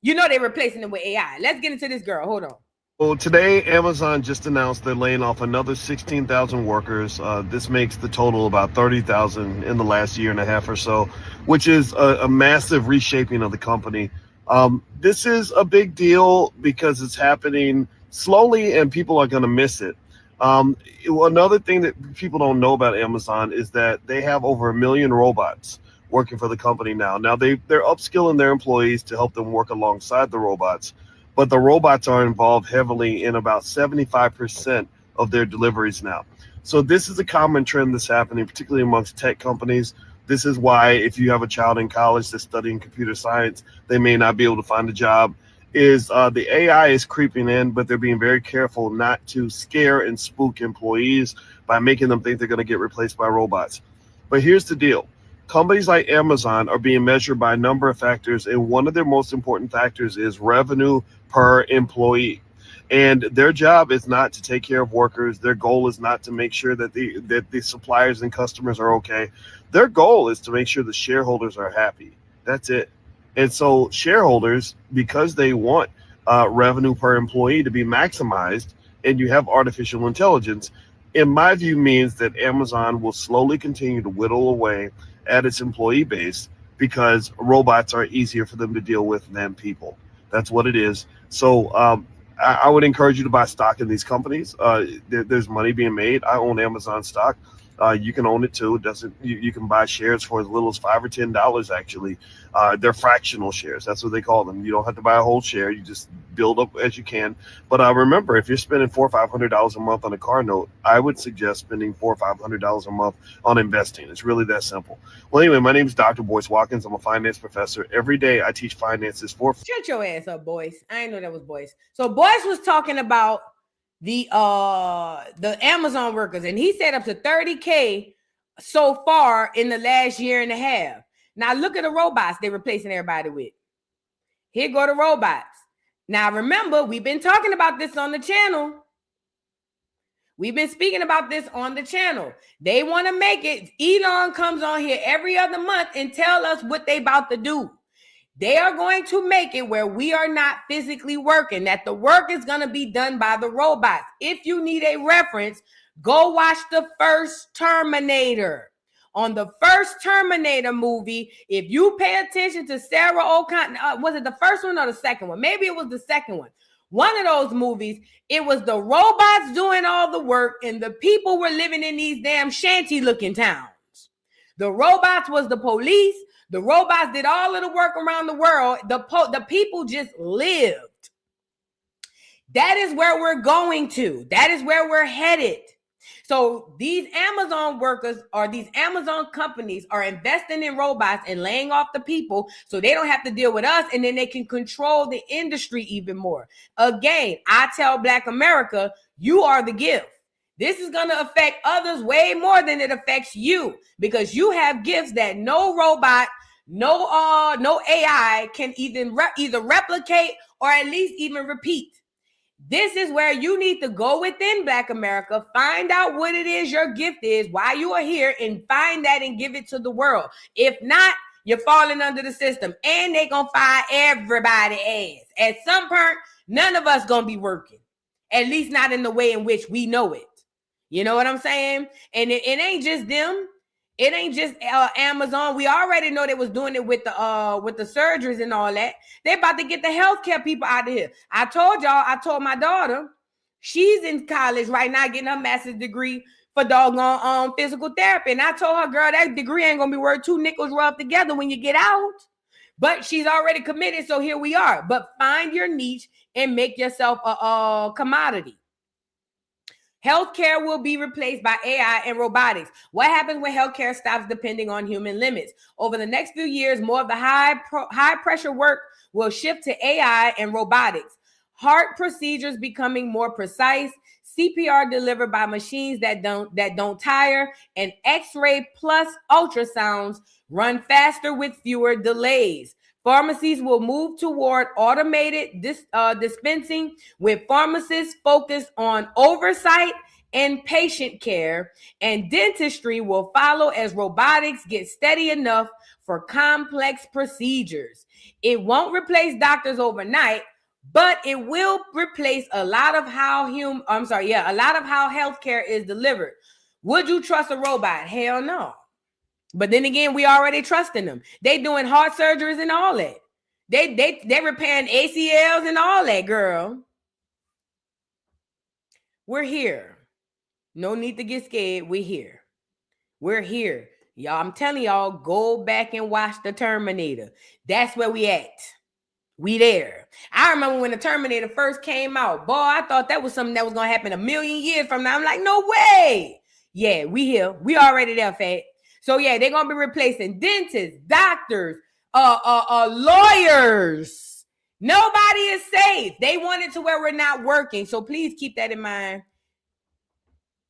they're replacing them with AI. Let's get into this, girl. Hold on. Well, today Amazon just announced they're laying off another 16,000 workers. This makes the total about 30,000 in the last year and a half or so, which is a massive reshaping of the company. This is a big deal because it's happening slowly and people are going to miss it. Another thing that people don't know about Amazon is that they have over 1 million robots working for the company now. Now they're upskilling their employees to help them work alongside the robots, but the robots are involved heavily in about 75% of their deliveries now. So this is a common trend that's happening, particularly amongst tech companies. This is why if you have a child in college that's studying computer science, they may not be able to find a job. The AI is creeping in, but they're being very careful not to scare and spook employees by making them think they're going to get replaced by robots. But here's the deal. Companies like Amazon are being measured by a number of factors, and one of their most important factors is revenue per employee. And their job is not to take care of workers. Their goal is not to make sure that the suppliers and customers are okay. Their goal is to make sure the shareholders are happy. That's it. And so shareholders, because they want revenue per employee to be maximized, and you have artificial intelligence, in my view, means that Amazon will slowly continue to whittle away at its employee base because robots are easier for them to deal with than people. That's what it is. So I would encourage you to buy stock in these companies. There's money being made. I own Amazon stock. You can own it too. You can buy shares for as little as $5 or $10 actually. They're fractional shares. That's what they call them. You don't have to buy a whole share. You just build up as you can. But remember, if you're spending $400 or $500 a month on a car note, I would suggest spending $400 or $500 a month on investing. It's really that simple. Well, anyway, my name is Dr. Boyce Watkins. I'm a finance professor. Every day I teach finances for. Shut your ass up, Boyce. I didn't know that was Boyce. So Boyce was talking about the Amazon workers, and he said up to 30K so far in the last year and a half. Now look at the robots they're replacing everybody with. Here go the robots. Now remember, we've been talking about this on the channel. We've been speaking about this on the channel. They want to make it. Elon comes on here every other month and tell us what they about to do. They are going to make it where we are not physically working, that the work is going to be done by the robots. If you need a reference, go watch the first Terminator. On the first Terminator movie, if you pay attention to Sarah O'Connor, was it the first one or the second one? Maybe it was the second one. One of those movies, it was the robots doing all the work and the people were living in these damn shanty-looking towns. The robots was the police. The robots did all of the work around the world. The people just lived. That is where we're going to. That is where we're headed. So these Amazon workers or these Amazon companies are investing in robots and laying off the people so they don't have to deal with us, and then they can control the industry even more. Again, I tell Black America, you are the gift. This is going to affect others way more than it affects you because you have gifts that no robot, no AI can either replicate or at least even repeat. This is where you need to go within Black America, find out what it is your gift is, why you are here, and find that and give it to the world. If not, you're falling under the system, and they're going to fire everybody ass. At some point, none of us going to be working, at least not in the way in which we know it. You know what I'm saying? And it ain't just them. It ain't just Amazon. We already know they was doing it with the surgeries and all that. They about to get the healthcare people out of here. I told my daughter, she's in college right now getting her master's degree for doggone physical therapy. And I told her, girl, that degree ain't gonna be worth 2 nickels rubbed together when you get out. But she's already committed, so here we are. But find your niche and make yourself a commodity. Healthcare will be replaced by AI and robotics. What happens when healthcare stops depending on human limits? Over the next few years, more of the high pressure work will shift to AI and robotics. Heart procedures becoming more precise, CPR delivered by machines that don't tire, and X-ray plus ultrasounds run faster with fewer delays. Pharmacies will move toward automated dispensing, with pharmacists focused on oversight and patient care, and dentistry will follow as robotics get steady enough for complex procedures. It won't replace doctors overnight, but it will replace a lot of how healthcare is delivered. Would you trust a robot? Hell no. But then again, we already trusting them. They doing heart surgeries and all that. They repairing ACLs and all that, girl. We're here. No need to get scared. We're here. We're here. Y'all, I'm telling y'all, go back and watch The Terminator. That's where we at. We there. I remember when The Terminator first came out. Boy, I thought that was something that was going to happen a million years from now. I'm like, no way. Yeah, we here. We already there, fat. So yeah, they're gonna be replacing dentists, doctors, lawyers. Nobody is safe. They want it to where we're not working. So please keep that in mind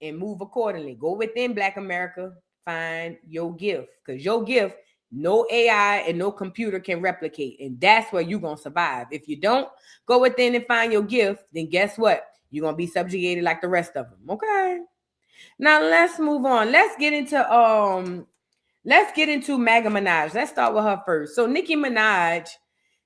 and move accordingly. Go within Black America, find your gift. Because your gift, no AI and no computer can replicate. And that's where you're gonna survive. If you don't go within and find your gift, then guess what? You're gonna be subjugated like the rest of them. Okay. Now let's move on. Let's get into MAGA Minaj. Let's start with her first. So Nicki Minaj,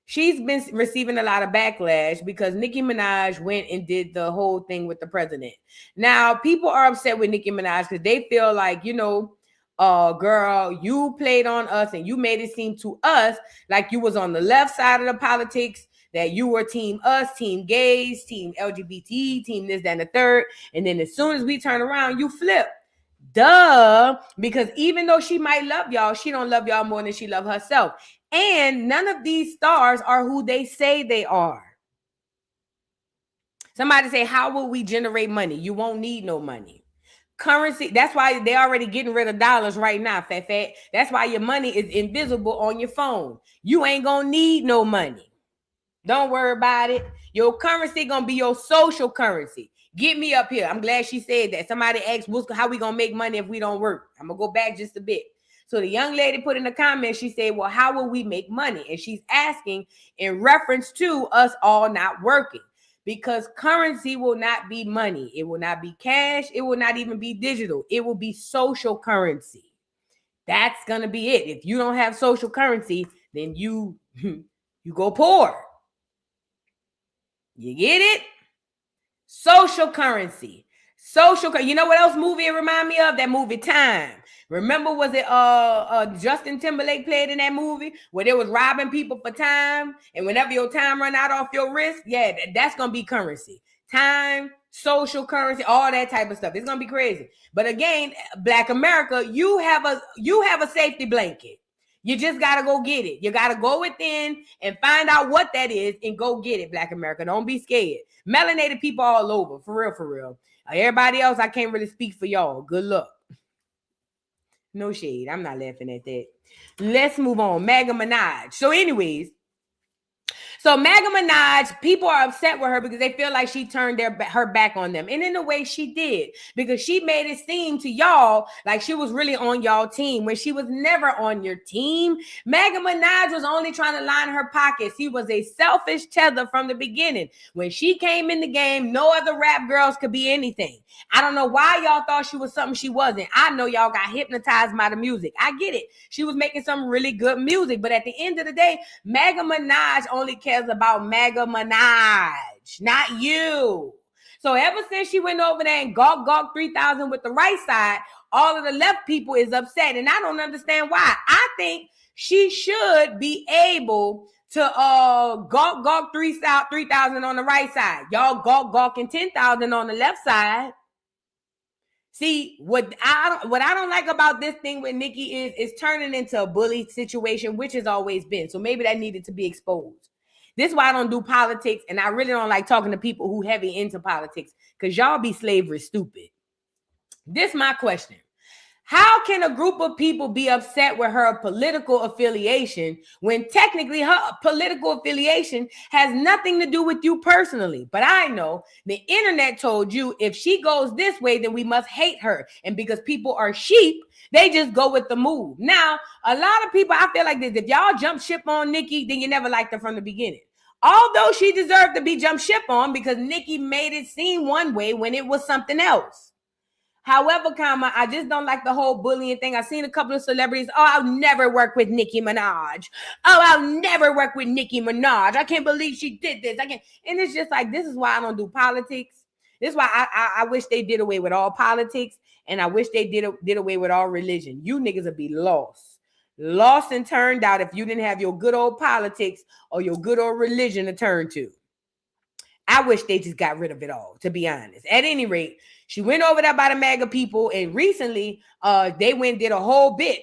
she's been receiving a lot of backlash because Nicki Minaj went and did the whole thing with the president. Now people are upset with Nicki Minaj because they feel like, girl, you played on us and you made it seem to us like you was on the left side of the politics, that you were team us, team gays, team LGBT, team this, that, and the third. And then as soon as we turn around, you flip. Duh. Because even though she might love y'all, she don't love y'all more than she love herself. And none of these stars are who they say they are. Somebody say, how will we generate money? You won't need no money. Currency, that's why they're already getting rid of dollars right now, fat. That's why your money is invisible on your phone. You ain't gonna need no money. Don't worry about it. Your currency gonna be your social currency. Get me up here. I'm glad she said that. Somebody asked, how we gonna make money if we don't work? I'm gonna go back just a bit. So the young lady put in the comments, she said, well, how will we make money? And she's asking in reference to us all not working, because currency will not be money. It will not be cash. It will not even be digital. It will be social currency. That's gonna be it. If you don't have social currency, then you go poor. You get it? Social currency. You know what else movie it remind me of? That movie Time. Remember, was it Justin Timberlake played in that movie where they was robbing people for time? And whenever your time run out off your wrist, yeah, that's gonna be currency. Time, social currency, all that type of stuff. It's gonna be crazy. But again, Black America, you have a safety blanket. You just got to go get it. You got to go within and find out what that is and go get it, Black America. Don't be scared. Melanated people all over. For real, for real. Everybody else, I can't really speak for y'all. Good luck. No shade. I'm not laughing at that. Let's move on. MAGA Minaj. So anyways, MAGA Minaj, people are upset with her because they feel like she turned her back on them. And in a way she did, because she made it seem to y'all like she was really on y'all team when she was never on your team. MAGA Minaj was only trying to line her pockets. He was a selfish tether from the beginning. When she came in the game, no other rap girls could be anything. I don't know why y'all thought she was something she wasn't. I know y'all got hypnotized by the music. I get it. She was making some really good music. But at the end of the day, MAGA Minaj only cares about MAGA Minaj, not you. So ever since she went over there and gawk 3000 with the right side, all of the left people is upset. And I don't understand why. I think she should be able to gawk 3000 on the right side. Y'all gawking 10,000 on the left side. See, what I don't like about this thing with Nicki is turning into a bully situation, which has always been. So maybe that needed to be exposed. This is why I don't do politics, and I really don't like talking to people who heavy into politics, because y'all be slavery stupid. This is my question. How can a group of people be upset with her political affiliation when technically her political affiliation has nothing to do with you personally? But I know the internet told you if she goes this way, then we must hate her. And because people are sheep, they just go with the move. Now, a lot of people, I feel like this. If y'all jump ship on Nicki, then you never liked her from the beginning. Although she deserved to be jump ship on because Nicki made it seem one way when it was something else. However, I just don't like the whole bullying thing. I've seen a couple of celebrities. Oh, I'll never work with Nicki Minaj. Oh, I'll never work with Nicki Minaj. I can't believe she did this. I can't. And it's just like, this is why I don't do politics. This is why I wish they did away with all politics. And I wish they did away with all religion. You niggas would be lost. Lost and turned out if you didn't have your good old politics or your good old religion to turn to. I wish they just got rid of it all, to be honest. At any rate, she went over there by the MAGA people, and recently they went and did a whole bit.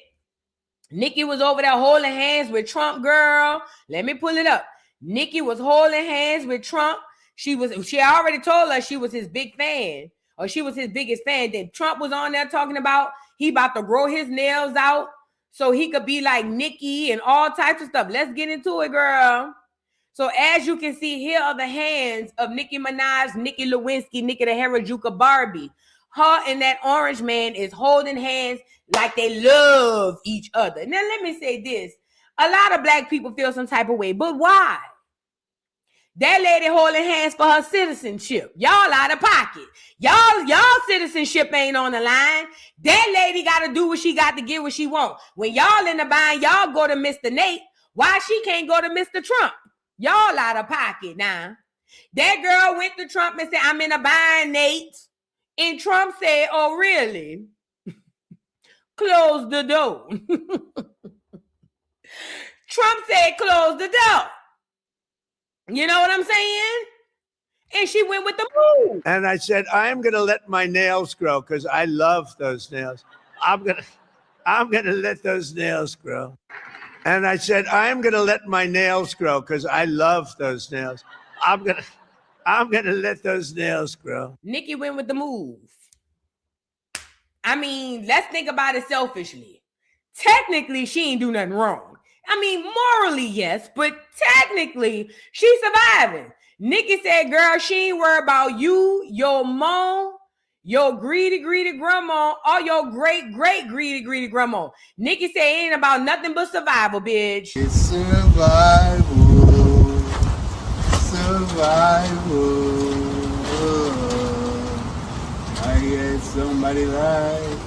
Nicki was over there holding hands with Trump, girl. Let me pull it up. Nicki was holding hands with Trump. She already told us she was his big fan, or she was his biggest fan. Then Trump was on there talking about he about to grow his nails out so he could be like Nicki and all types of stuff. Let's get into it, girl. So as you can see, here are the hands of Nicki Minaj, Nicki Lewinsky, Nicki the Harajuka Barbie. Her and that orange man is holding hands like they love each other. Now, let me say this. A lot of black people feel some type of way, but why? That lady holding hands for her citizenship. Y'all out of pocket. Y'all citizenship ain't on the line. That lady got to do what she got to get what she want. When y'all in the bind, y'all go to Mr. Nate. Why she can't go to Mr. Trump? Y'all out of pocket now. That girl went to Trump and said, I'm in a bind, Nate. And Trump said, oh, really? Close the door. Trump said, close the door. You know what I'm saying? And she went with the move. And I said, I'm going to let my nails grow because I love those nails. I'm going to let those nails grow. And I said, I'm going to let my nails grow because I love those nails. I'm going to let those nails grow. Nicki went with the move. I mean, let's think about it selfishly. Technically, she ain't do nothing wrong. I mean, morally, yes, but technically, she's surviving. Nicki said, girl, she ain't worried about you, your mom, your greedy grandma, or your great greedy grandma. Nicki said it ain't about nothing but survival, bitch. It's survival. I get somebody like,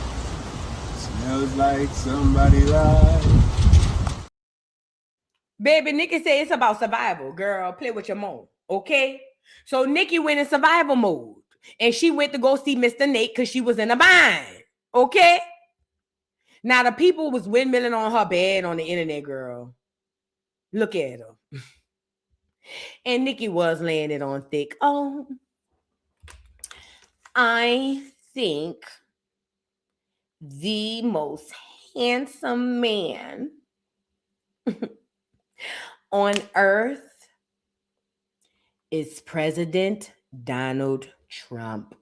smells like somebody like. Baby, Nicki said it's about survival, girl. Play with your mom, okay? So Nicki went in survival mode. And she went to go see Mr. Nate because she was in a bind. Okay? Now, the people was windmilling on her bed on the internet, girl. Look at her. And Nicki was laying it on thick. Oh, I think the most handsome man on earth is President Donald Trump.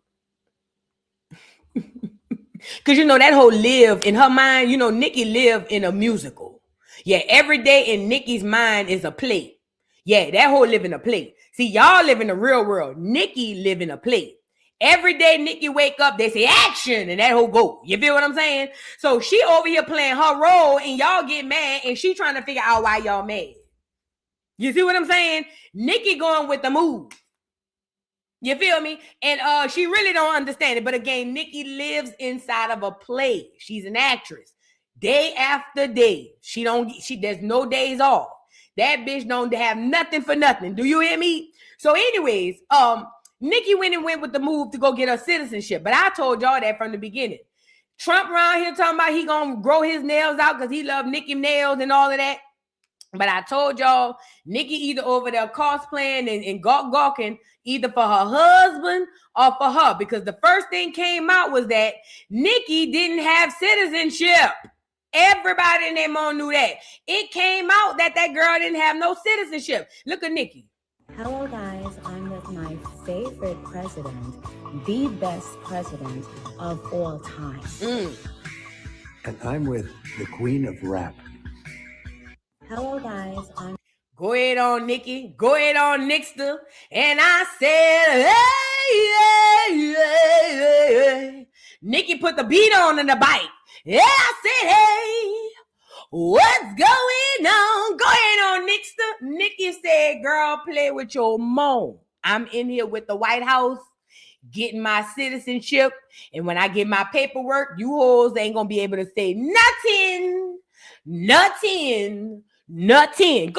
Because, you know, that whole live in her mind, you know, Nicki lived in a musical. Yeah, every day in Nicki's mind is a play. Yeah, that whole live in a play. See, y'all live in the real world. Nicki live in a play. Every day Nicki wake up, they say action, and that whole go. You feel what I'm saying? So she over here playing her role, and y'all get mad, and she trying to figure out why y'all mad. You see what I'm saying? Nicki going with the move. You feel me? And she really don't understand it. But again, Nicki lives inside of a play. She's an actress. Day after day. There's no days off. That bitch don't have nothing for nothing. Do you hear me? So anyways, Nicki went with the move to go get her citizenship. But I told y'all that from the beginning. Trump around here talking about he gonna grow his nails out because he love Nicki nails and all of that. But I told y'all, Nicki either over there cosplaying and gawking either for her husband or for her. Because the first thing came out was that Nicki didn't have citizenship. Everybody in their mom knew that. It came out that girl didn't have no citizenship. Look at Nicki. Hello guys, I'm with my favorite president, the best president of all time. And I'm with the queen of rap. Hello, guys. I'm Go ahead on, Nikki. Go ahead on, Nixter. And I said, hey, hey, hey, hey. Nikki put the beat on in the bike. Yeah, I said, hey, what's going on? Go ahead on, Nixter. Nikki said, girl, play with your mom. I'm in here with the White House getting my citizenship. And when I get my paperwork, you hoes ain't going to be able to say nothing. Go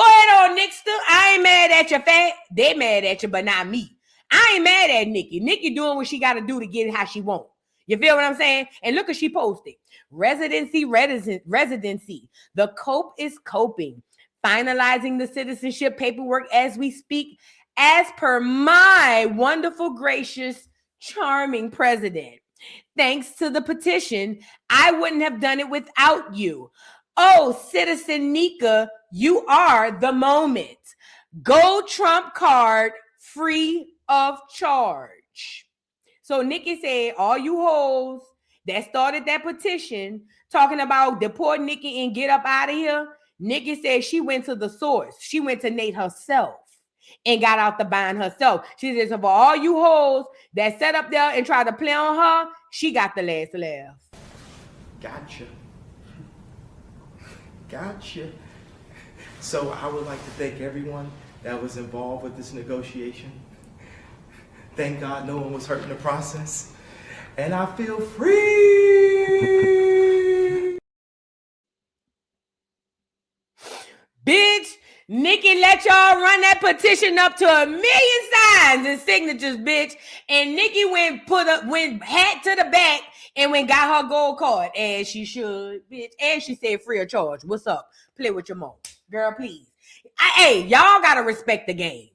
ahead on, Nixter. I ain't mad at you, fat. They mad at you, but not me. I ain't mad at Nikki. Nikki doing what she got to do to get it how she want. You feel what I'm saying? And look what she posted. Residency. The cope is coping. Finalizing the citizenship paperwork as we speak, as per my wonderful, gracious, charming president. Thanks to the petition, I wouldn't have done it without you. Oh, Citizen Nika, you are the moment. Go Trump card free of charge. So Nikki said, all you hoes that started that petition talking about deport Nikki and get up out of here, Nikki said she went to the source. She went to Nate herself and got out the bind herself. She said, so for all you hoes that sat up there and tried to play on her, she got the last laugh. Gotcha. So I would like to thank everyone that was involved with this negotiation. Thank God no one was hurt in the process. And I feel free. Bitch, Nikki let y'all run that petition up to 1 million signs and signatures, bitch. And Nikki went hat to the back and went got her gold card, as she should, bitch. And she said free of charge. What's up? Play with your mom. Girl, please. Hey, y'all gotta respect the game.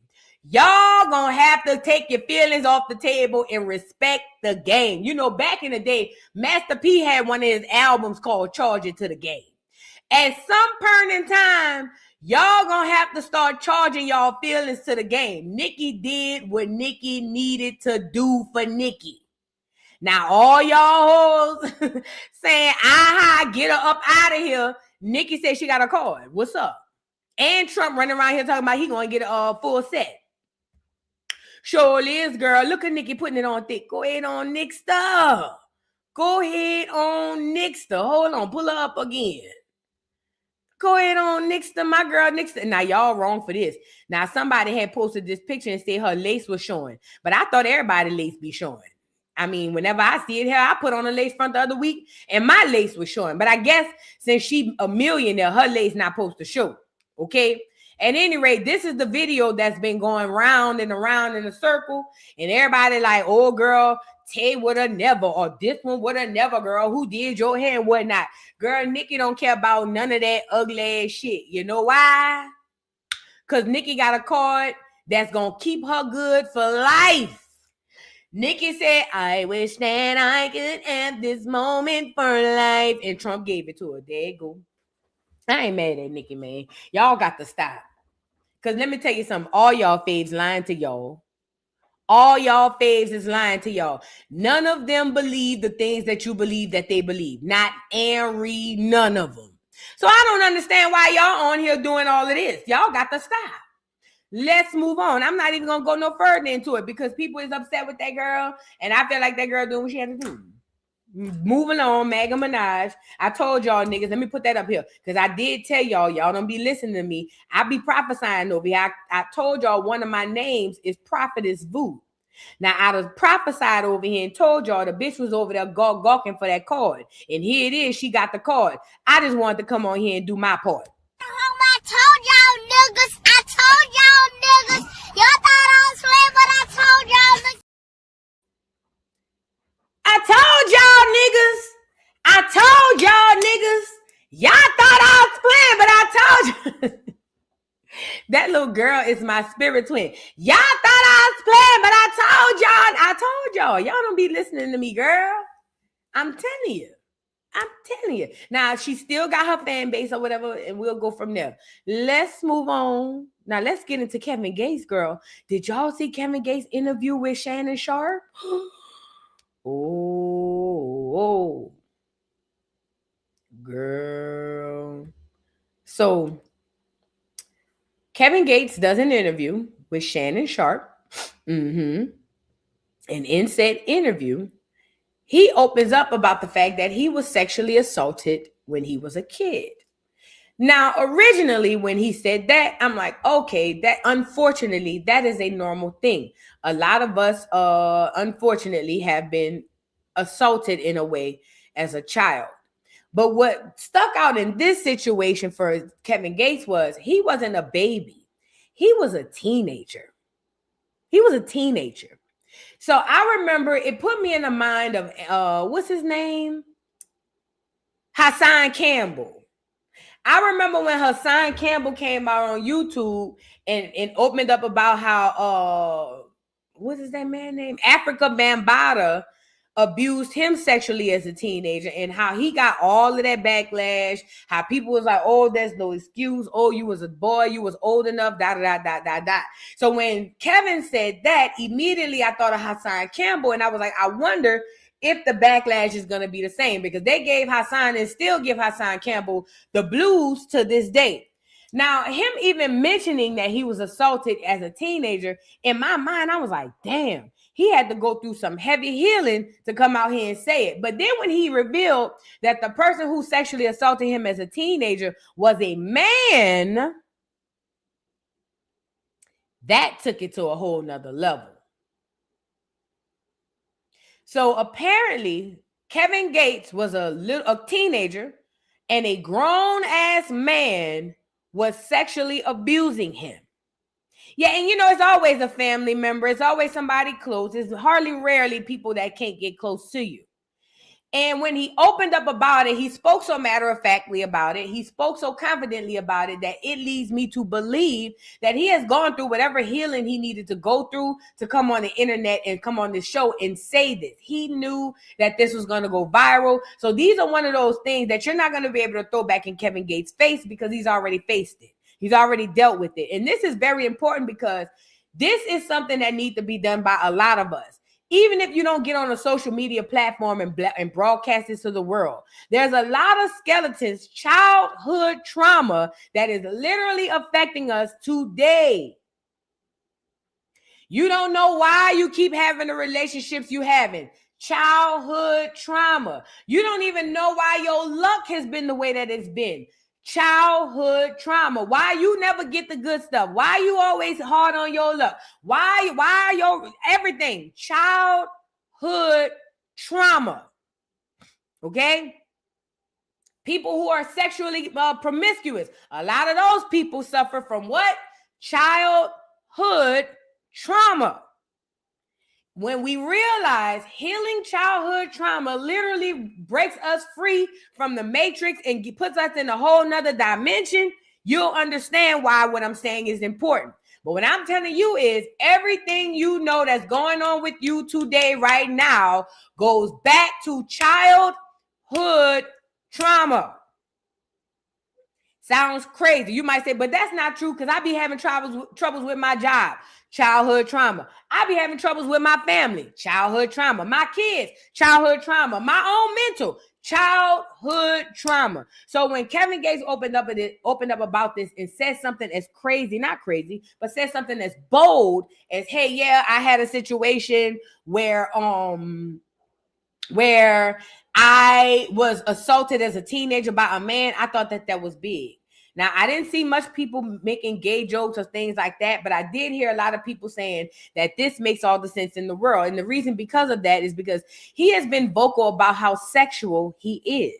Y'all gonna have to take your feelings off the table and respect the game. You know, back in the day, Master P had one of his albums called Charge It to the Game. At some point in time, y'all gonna have to start charging y'all feelings to the game. Nikki did what Nikki needed to do for Nikki. Now, all y'all hoes saying, get her up out of here. Nikki said she got a card. What's up? And Trump running around here talking about he gonna get a full set. Sure is, girl. Look at Nikki putting it on thick. Go ahead on Nixter. Go ahead on Nixter. Hold on, pull her up again. Go ahead on Nixter, my girl Nixter. Now, y'all wrong for this. Now, somebody had posted this picture and said her lace was showing. But I thought everybody's lace be showing. I mean, whenever I see it here, I put on a lace front the other week and my lace was showing. But I guess since she a millionaire, her lace not supposed to show. Okay? At any rate, this is the video that's been going round and around in a circle. And everybody like, oh, girl, Tay would have never, or this one would have never, girl. Who did your hair and whatnot? Girl, Nikki don't care about none of that ugly ass shit. You know why? Because Nikki got a card that's going to keep her good for life. Nikki said, I wish that I could have this moment for life. And Trump gave it to her. There you go. I ain't mad at Nikki, man. Y'all got to stop. Because let me tell you something. All y'all faves lying to y'all. All y'all faves is lying to y'all. None of them believe the things that you believe that they believe. Not Henry, none of them. So I don't understand why y'all on here doing all of this. Y'all got to stop. Let's move on. I'm not even going to go no further into it because people is upset with that girl. And I feel like that girl doing what she had to do. Moving on, MAGA Minaj. I told y'all niggas, let me put that up here because I did tell y'all don't be listening to me. I be prophesying over here. I told y'all one of my names is Prophetess Vu. Now, I was prophesied over here and told y'all the bitch was over there gawking for that card. And here it is. She got the card. I just wanted to come on here and do my part. I told y'all niggas. Y'all thought I was playing, but I told y'all niggas. I told y'all niggas. Y'all thought I was playing, but I told you. That little girl is my spirit twin. Y'all thought I was playing, but I told y'all. Y'all don't be listening to me, girl. I'm telling you. Now, she still got her fan base or whatever, and we'll go from there. Let's move on. Now, let's get into Kevin Gates, girl. Did y'all see Kevin Gates' interview with Shannon Sharp? Oh, girl. So Kevin Gates does an interview with Shannon Sharp. And in said interview, he opens up about the fact that he was sexually assaulted when he was a kid. Now, originally, when he said that, I'm like, okay, that unfortunately, that is a normal thing. A lot of us, unfortunately, have been assaulted in a way as a child. But what stuck out in this situation for Kevin Gates was he wasn't a baby. He was a teenager. He was a teenager. So I remember it put me in the mind of, what's his name? Hassan Campbell. I remember when Hassan Campbell came out on YouTube and opened up about how, what is that man name? Africa Bambaataa abused him sexually as a teenager and how he got all of that backlash, how people was like, oh, there's no excuse. Oh, you was a boy, you was old enough, da. So when Kevin said that, immediately I thought of Hassan Campbell and I was like, I wonder if the backlash is going to be the same because they gave Hassan and still give Hassan Campbell the blues to this day. Now, him even mentioning that he was assaulted as a teenager, in my mind, I was like, damn, he had to go through some heavy healing to come out here and say it. But then when he revealed that the person who sexually assaulted him as a teenager was a man, that took it to a whole nother level. So apparently, Kevin Gates was a teenager and a grown-ass man was sexually abusing him. Yeah, and you know, it's always a family member. It's always somebody close. It's hardly rarely people that can't get close to you. And when he opened up about it, he spoke so matter-of-factly about it. He spoke so confidently about it that it leads me to believe that he has gone through whatever healing he needed to go through to come on the internet and come on this show and say this. He knew that this was going to go viral. So these are one of those things that you're not going to be able to throw back in Kevin Gates' face because he's already faced it. He's already dealt with it. And this is very important because this is something that needs to be done by a lot of us. Even if you don't get on a social media platform and broadcast this to the world, there's a lot of skeletons, childhood trauma that is literally affecting us today. You don't know why you keep having the relationships you having. Childhood trauma. You don't even know why your luck has been the way that it's been. Childhood trauma. Why you never get the good stuff? Why you always hard on your luck? Why your everything? Childhood trauma. Okay? People who are sexually promiscuous. A lot of those people suffer from what? Childhood trauma. When we realize healing childhood trauma literally breaks us free from the matrix and puts us in a whole nother dimension, you'll understand why what I'm saying is important. But what I'm telling you is everything you know that's going on with you today, right now, goes back to childhood trauma. Sounds crazy. You might say, but that's not true because I be having troubles with my job. Childhood trauma. I be having troubles with my family. Childhood trauma. My kids. Childhood trauma. My own mental. Childhood trauma. So when Kevin Gates opened up about this and said something as crazy, not crazy, but said something as bold as, hey, yeah, I had a situation where I was assaulted as a teenager by a man. I thought that was big. Now, I didn't see much people making gay jokes or things like that, but I did hear a lot of people saying that this makes all the sense in the world. And the reason because of that is because he has been vocal about how sexual he is.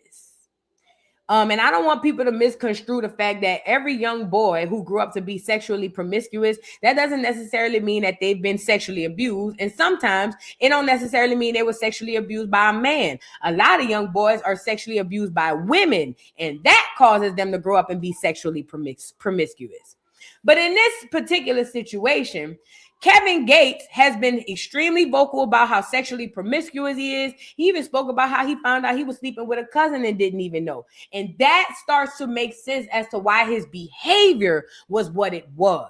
And I don't want people to misconstrue the fact that every young boy who grew up to be sexually promiscuous, that doesn't necessarily mean that they've been sexually abused. And sometimes it don't necessarily mean they were sexually abused by a man. A lot of young boys are sexually abused by women, and that causes them to grow up and be sexually promiscuous. But in this particular situation, Kevin Gates has been extremely vocal about how sexually promiscuous he is. He even spoke about how he found out he was sleeping with a cousin and didn't even know. And that starts to make sense as to why his behavior was what it was.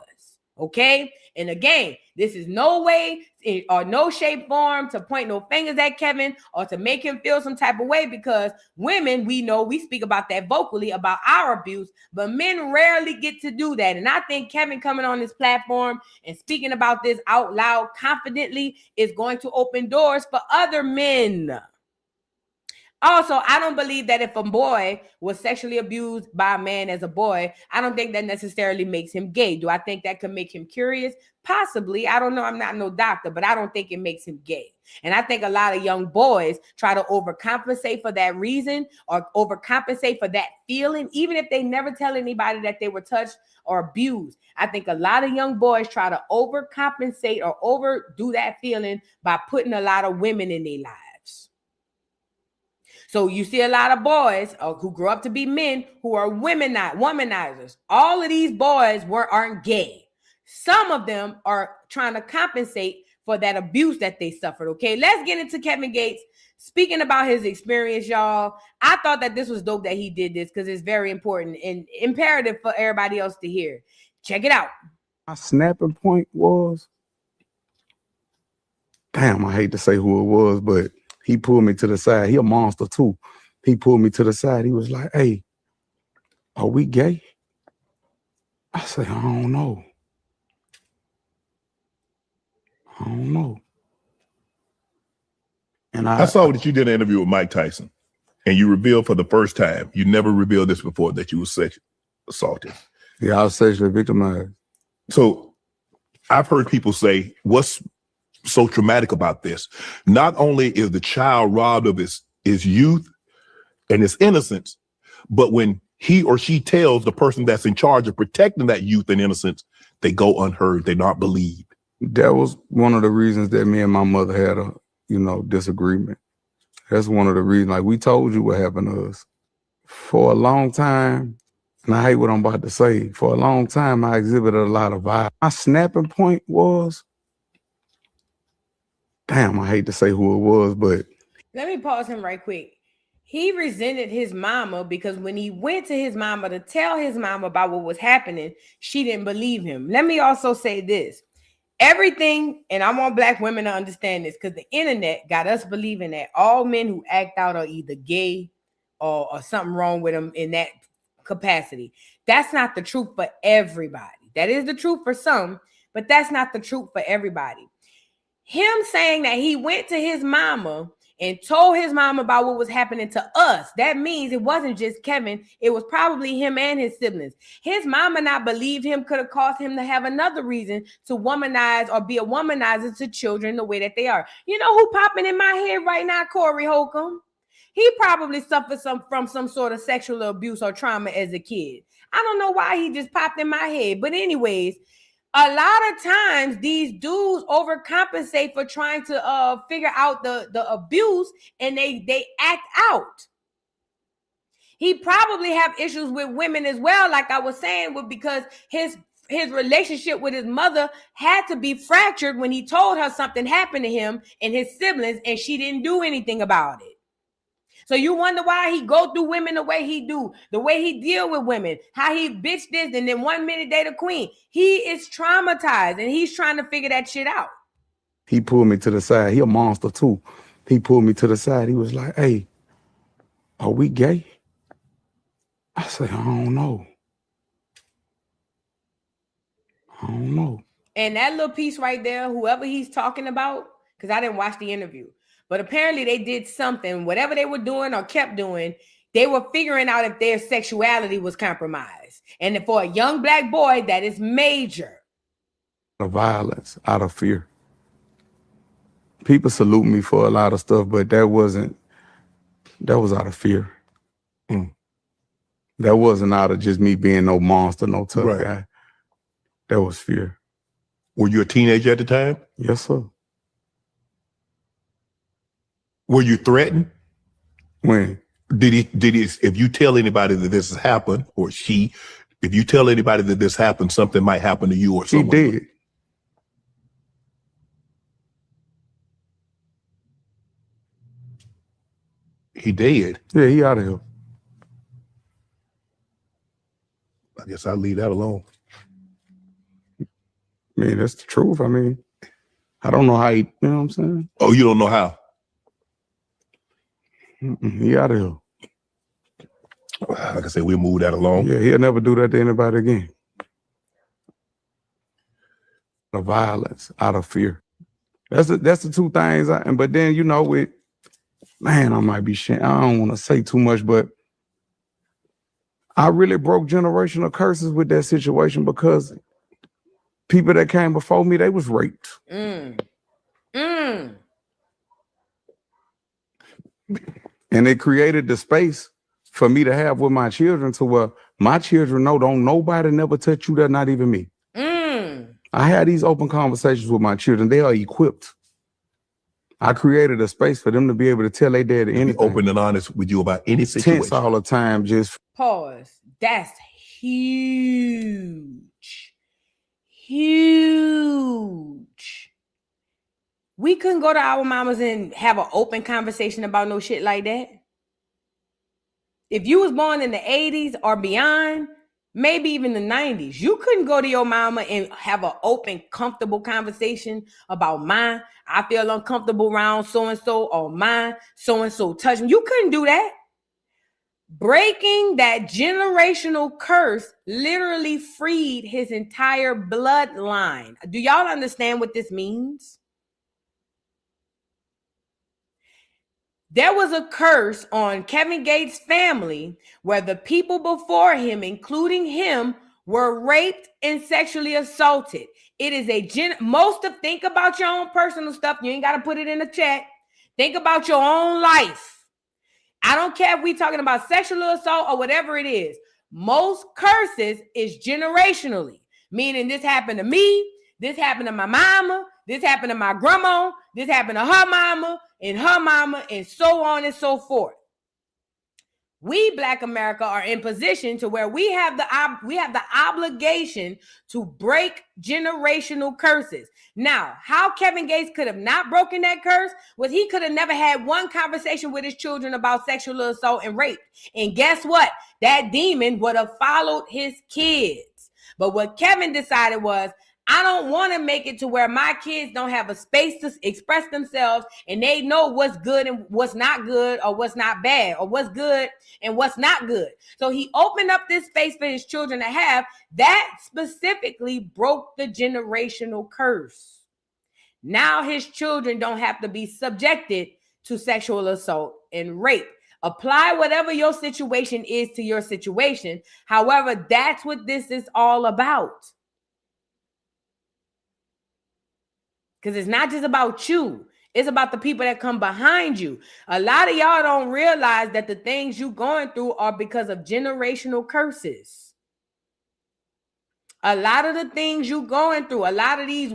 Okay? And again, This is no way or no shape, form to point no fingers at Kevin or to make him feel some type of way, because women, we know we speak about that vocally about our abuse, but men rarely get to do that. And I think Kevin coming on this platform and speaking about this out loud confidently is going to open doors for other men. Also, I don't believe that if a boy was sexually abused by a man as a boy, I don't think that necessarily makes him gay. Do I think that could make him curious? Possibly. I don't know. I'm not no doctor, but I don't think it makes him gay. And I think a lot of young boys try to overcompensate for that reason or overcompensate for that feeling, even if they never tell anybody that they were touched or abused. I think a lot of young boys try to overcompensate or overdo that feeling by putting a lot of women in their lives. So you see a lot of boys who grow up to be men who are womanizers. All of these boys aren't gay. Some of them are trying to compensate for that abuse that they suffered. Okay, let's get into Kevin Gates speaking about his experience, y'all. I thought that this was dope that he did this because it's very important and imperative for everybody else to hear. Check it out. My snapping point was, damn, I hate to say who it was, but he pulled me to the side. He a monster too. He pulled me to the side. He was like, hey, are we gay? I said, I don't know. I don't know. And I saw that you did an interview with Mike Tyson and you revealed for the first time, you never revealed this before, that you were sexually assaulted. Yeah, I was sexually victimized. So I've heard people say, what's so traumatic about this? Not only is the child robbed of his youth and his innocence, but when he or she tells the person that's in charge of protecting that youth and innocence, they go unheard. They're not believed. That was one of the reasons that me and my mother had a, disagreement. That's one of the reasons. Like, we told you what happened to us. For a long time, and I hate what I'm about to say, for a long time, I exhibited a lot of violence. My snapping point was, damn, I hate to say who it was, but. Let me pause him right quick. He resented his mama because when he went to his mama to tell his mama about what was happening, she didn't believe him. Let me also say this. Everything, and I want Black women to understand this, because the internet got us believing that all men who act out are either gay or something wrong with them in that capacity. That's not the truth for everybody. That is the truth for some, but that's not the truth for everybody. Him saying that he went to his mama and told his mom about what was happening to us, that means it wasn't just Kevin. It was probably him and his siblings. His mama not believe him could have caused him to have another reason to womanize or be a womanizer to children the way that they are. You know who popping in my head right now? Corey Holcomb. He probably suffered from some sort of sexual abuse or trauma as a kid. I don't know why he just popped in my head. But anyways, a lot of times these dudes overcompensate for trying to figure out the abuse, and they act out. He probably have issues with women as well, like I was saying, because his relationship with his mother had to be fractured when he told her something happened to him and his siblings, and she didn't do anything about it. So you wonder why he go through women the way he do, the way he deal with women, how he bitch this and then 1 minute date a queen. He is traumatized and he's trying to figure that shit out. He pulled me to the side. He a monster too. He pulled me to the side. He was like, hey, are we gay? I said, I don't know. I don't know. And that little piece right there, whoever he's talking about, because I didn't watch the interview, but apparently they did something, whatever they were doing or kept doing, they were figuring out if their sexuality was compromised. And for a young Black boy, that is major. Out of violence, out of fear. People salute me for a lot of stuff, but that was out of fear. That wasn't out of just me being no monster, no tough guy. That was fear. Were you a teenager at the time? Yes, sir. Were you threatened? When? Did he, if you tell anybody that this has happened, or if you tell anybody that this happened, something might happen to you or someone? He did. He did? Yeah, he out of here. I guess I'll leave that alone. mean, that's the truth. I mean, I don't know how he, you know what I'm saying? Oh, you don't know how? He out of here. Like I said, we'll move that along. Yeah, he'll never do that to anybody again. Out of violence, out of fear. That's the two things. But then, you know, I might be I don't want to say too much, but I really broke generational curses with that situation because people that came before me, they was raped. Mm. And it created the space for me to have with my children to where my children know don't nobody never touch you, that not even me. I had these open conversations with my children. They are equipped. I created a space for them to be able to tell their dad anything. Be open and honest with you about any situation. Tense all the time, just pause. That's huge. Huge. We couldn't go to our mamas and have an open conversation about no shit like that. If you was born in the 80s or beyond, maybe even the 90s, you couldn't go to your mama and have an open, comfortable conversation about mine. I feel uncomfortable around so-and-so, or mine, so-and-so touch me. You couldn't do that. Breaking that generational curse literally freed his entire bloodline. Do y'all understand what this means? There was a curse on Kevin Gates' family where the people before him, including him, were raped and sexually assaulted. It is think about your own personal stuff. You ain't got to put it in the chat. Think about your own life. I don't care if we talking about sexual assault or whatever it is. Most curses is generationally, meaning this happened to me, this happened to my mama, this happened to my grandma, this happened to her mama, and so on and so forth. We, Black America, are in position to where we have the obligation to break generational curses. Now, how Kevin Gates could have not broken that curse was he could have never had one conversation with his children about sexual assault and rape. And guess what? That demon would have followed his kids. But what Kevin decided was, I don't want to make it to where my kids don't have a space to express themselves and they know what's good and what's not good, or what's not bad, or what's good and what's not good. So he opened up this space for his children to have. That specifically broke the generational curse. Now his children don't have to be subjected to sexual assault and rape. Apply whatever your situation is to your situation. However, that's what this is all about. Because it's not just about you. It's about the people that come behind you. A lot of y'all don't realize that the things you going through are because of generational curses. A lot of the things you going through, a lot of these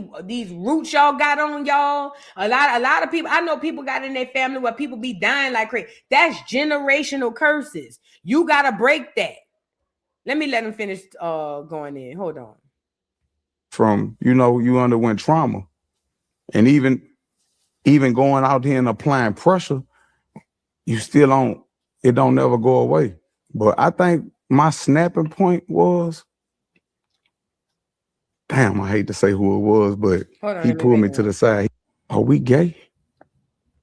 roots y'all got on y'all, a lot of people, I know people got in their family where people be dying like crazy. That's generational curses. You got to break that. Let him finish going in. Hold on. from, you underwent trauma. And even going out here and applying pressure, it don't never go away. But I think my snapping point was, damn, I hate to say who it was, but he pulled me to the side. Are we gay?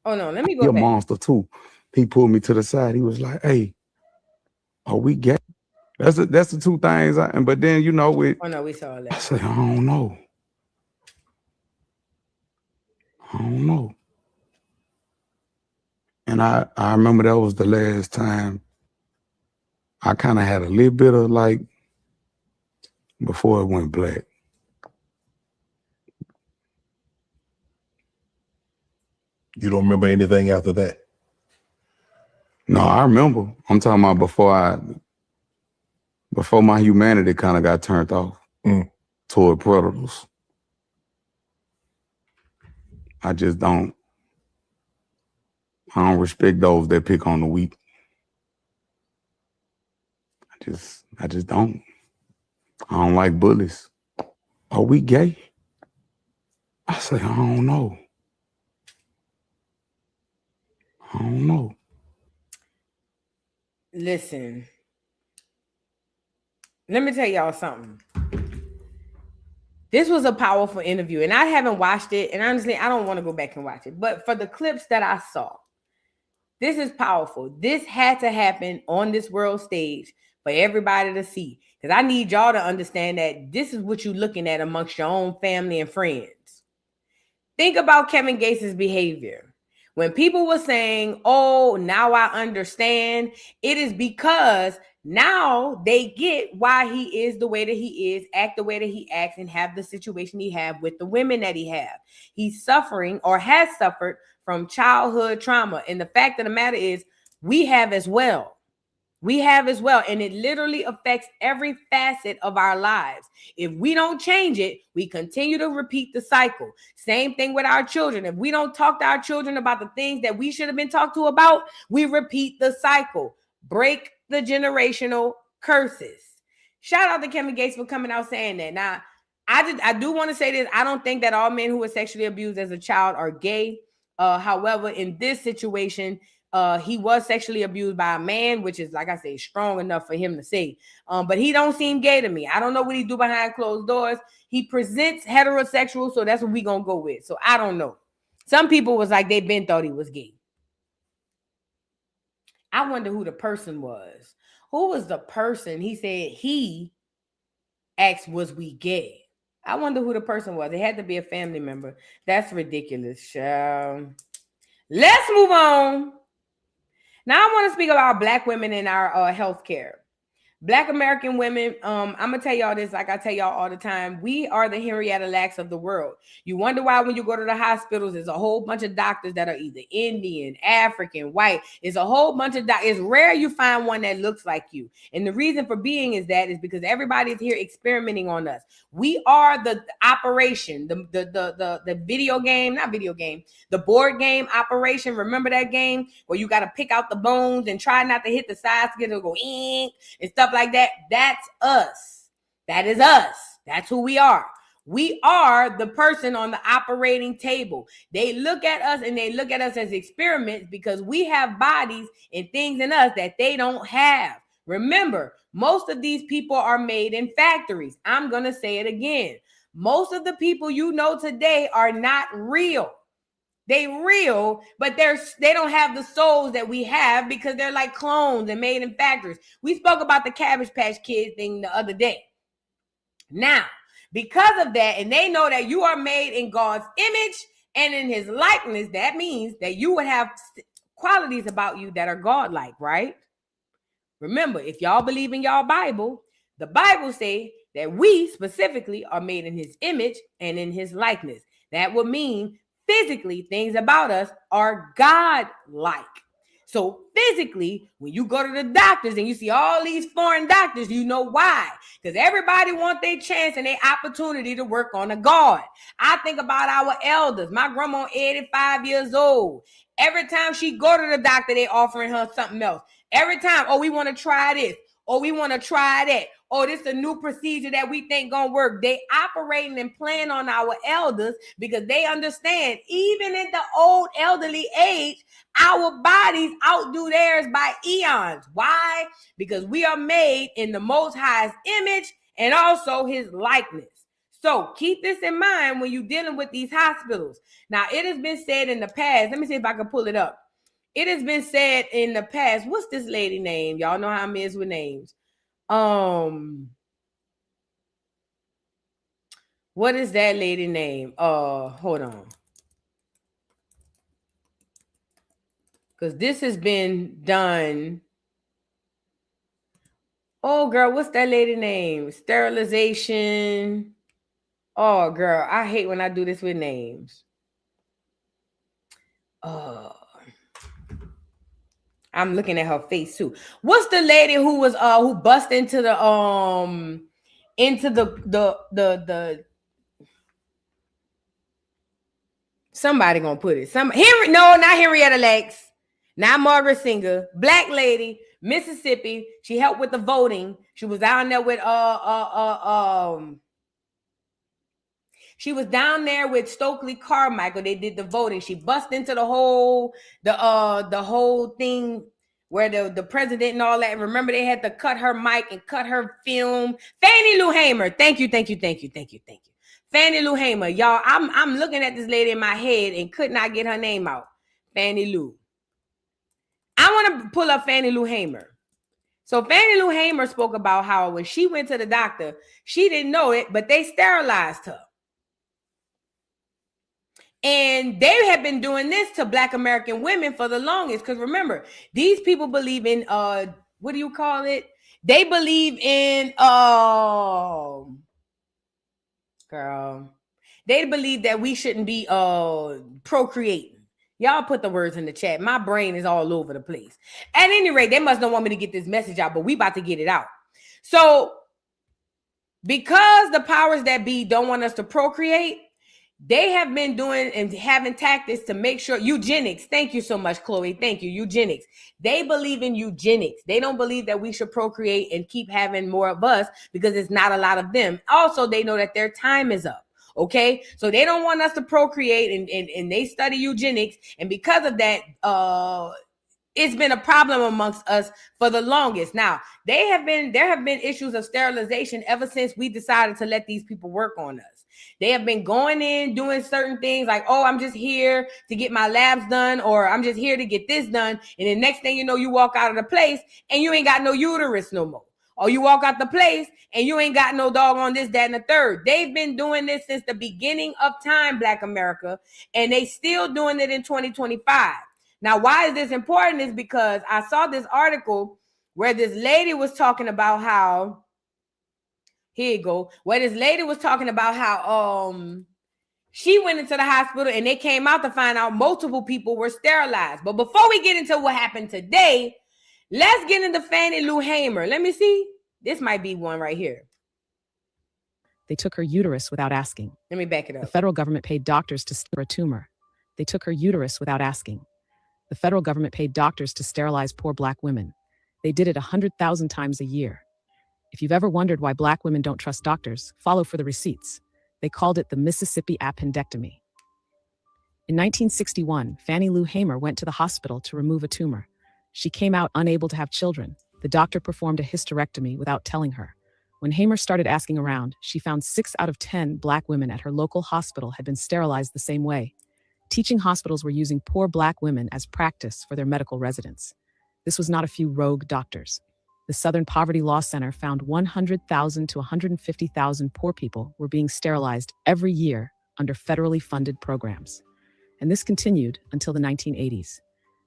Oh no, let me go You're a back. monster too. He pulled me to the side. He was like, hey, are we gay? That's the two things. But then, oh no, we saw that. I said, I don't know. And I remember that was the last time I kind of had a little bit of before it went black. You don't remember anything after that? No, I remember. I'm talking about before my humanity kind of got turned off toward predators. I don't respect those that pick on the weak. I just don't. I don't like bullies. Are we gay? I say, I don't know. Listen, let me tell y'all something. This was a powerful interview, and I haven't watched it, and honestly, I don't want to go back and watch it. But for the clips that I saw, this is powerful. This had to happen on this world stage for everybody to see, because I need y'all to understand that this is what you're looking at amongst your own family and friends. Think about Kevin Gates' behavior. When people were saying, oh, now I understand, it is because now they get why he is the way that he is, act the way that he acts, and have the situation he have with the women that he have. He's suffering or has suffered from childhood trauma. And the fact of the matter is, we have as well. We have as well. And it literally affects every facet of our lives. If we don't change it, we continue to repeat the cycle. Same thing with our children. If we don't talk to our children about the things that we should have been talked to about, we repeat the cycle. Break the generational curses. Shout out to Kevin Gates for coming out saying that. Now, I do want to say this. I don't think that all men who were sexually abused as a child are gay. However, in this situation, he was sexually abused by a man, which is, like I say, strong enough for him to say. But he don't seem gay to me. I don't know what he do behind closed doors. He presents heterosexual, so that's what we gonna go with. So I don't know. Some people was like, they been thought he was gay. I wonder who the person was. Who was the person? He said he asked, was we gay? I wonder who the person was. It had to be a family member. That's ridiculous. Let's move on. Now I want to speak about Black women in our healthcare. Black American women, I'm going to tell y'all this like I tell y'all all the time. We are the Henrietta Lacks of the world. You wonder why when you go to the hospitals, there's a whole bunch of doctors that are either Indian, African, white. It's a whole bunch of doctors. It's rare you find one that looks like you. And the reason for being is because everybody is here experimenting on us. We are the operation, the video game, not video game, the board game operation. Remember that game where you got to pick out the bones and try not to hit the sides to get it to go and stuff like that? That's us. That is us. That's who we are. We are the person on the operating table. They look at us and they look at us as experiments because we have bodies and things in us that they don't have. Remember, most of these people are made in factories. I'm going to say it again. Most of the people you know today are not real. They real, but they don't have the souls that we have because they're like clones and made in factories. We spoke about the Cabbage Patch Kid thing the other day. Now, because of that, and they know that you are made in God's image and in his likeness, that means that you would have qualities about you that are God-like, right? Remember, if y'all believe in y'all Bible, the Bible say that we specifically are made in his image and in his likeness. That would mean physically, things about us are God-like. So physically, when you go to the doctors and you see all these foreign doctors, you know why? Because everybody wants their chance and their opportunity to work on a God. I think about our elders. My grandma, 85 years old. Every time she go to the doctor, they offering her something else. Every time, oh, we want to try this. Oh, we want to try that. Oh, this is a new procedure that we think gonna work. They operating and playing on our elders because they understand even in the old elderly age, our bodies outdo theirs by eons. Why? Because we are made in the Most High's image and also his likeness. So keep this in mind when you're dealing with these hospitals. Now, it has been said in the past. Let me see if I can pull it up. It has been said in the past. What's this lady name? Y'all know how I'm is with names. What is that lady name? Hold on. Because this has been done. Oh, girl, what's that lady name? Sterilization. Oh, girl, I hate when I do this with names. I'm looking at her face too. What's the lady who was who bust into the somebody gonna put it. No, not Henrietta Lacks, not Margaret Singer, Black lady, Mississippi. She helped with the voting. She was down there with she was down there with Stokely Carmichael. They did the voting. She bust into the whole thing where the president and all that. Remember, they had to cut her mic and cut her film. Fannie Lou Hamer. Thank you. Fannie Fannie Lou Hamer. Y'all, I'm looking at this lady in my head and could not get her name out. Fannie Lou. I want to pull up Fannie Lou Hamer. So Fannie Lou Hamer spoke about how when she went to the doctor, she didn't know it, but they sterilized her. And they have been doing this to Black American women for the longest. Because remember, these people believe in, what do you call it? They believe in, they believe that we shouldn't be procreating. Y'all put the words in the chat. My brain is all over the place. At any rate, they must not want me to get this message out, but we about to get it out. So because the powers that be don't want us to procreate, they have been doing and having tactics to make sure eugenics. Thank you so much, Chloe. Thank you. Eugenics. They believe in eugenics. They don't believe that we should procreate and keep having more of us because it's not a lot of them. Also, they know that their time is up. Okay, so they don't want us to procreate, and they study eugenics, and because of that, it's been a problem amongst us for the longest. Now, there have been issues of sterilization ever since we decided to let these people work on us. They have been going in, doing certain things like, oh, I'm just here to get my labs done, or I'm just here to get this done, and the next thing you know, you walk out of the place and you ain't got no uterus no more. Or you walk out the place and you ain't got no dog on this, that, and the third. They've been doing this since the beginning of time, Black America, and they still doing it in 2025. Now, why is this important is because I saw this article where this lady was talking about how, here you go, where this lady was talking about how she went into the hospital and they came out to find out multiple people were sterilized. But before we get into what happened today, let's get into Fannie Lou Hamer. Let me see. This might be one right here. They took her uterus without asking. Let me back it up. The federal government paid doctors to steal a tumor. They took her uterus without asking. The federal government paid doctors to sterilize poor Black women. They did it 100,000 times a year. If you've ever wondered why Black women don't trust doctors, follow for the receipts. They called it the Mississippi appendectomy. In 1961, Fannie Lou Hamer went to the hospital to remove a tumor. She came out unable to have children. The doctor performed a hysterectomy without telling her. When Hamer started asking around, she found 6 out of 10 Black women at her local hospital had been sterilized the same way. Teaching hospitals were using poor Black women as practice for their medical residents. This was not a few rogue doctors. The Southern Poverty Law Center found 100,000 to 150,000 poor people were being sterilized every year under federally funded programs. And this continued until the 1980s.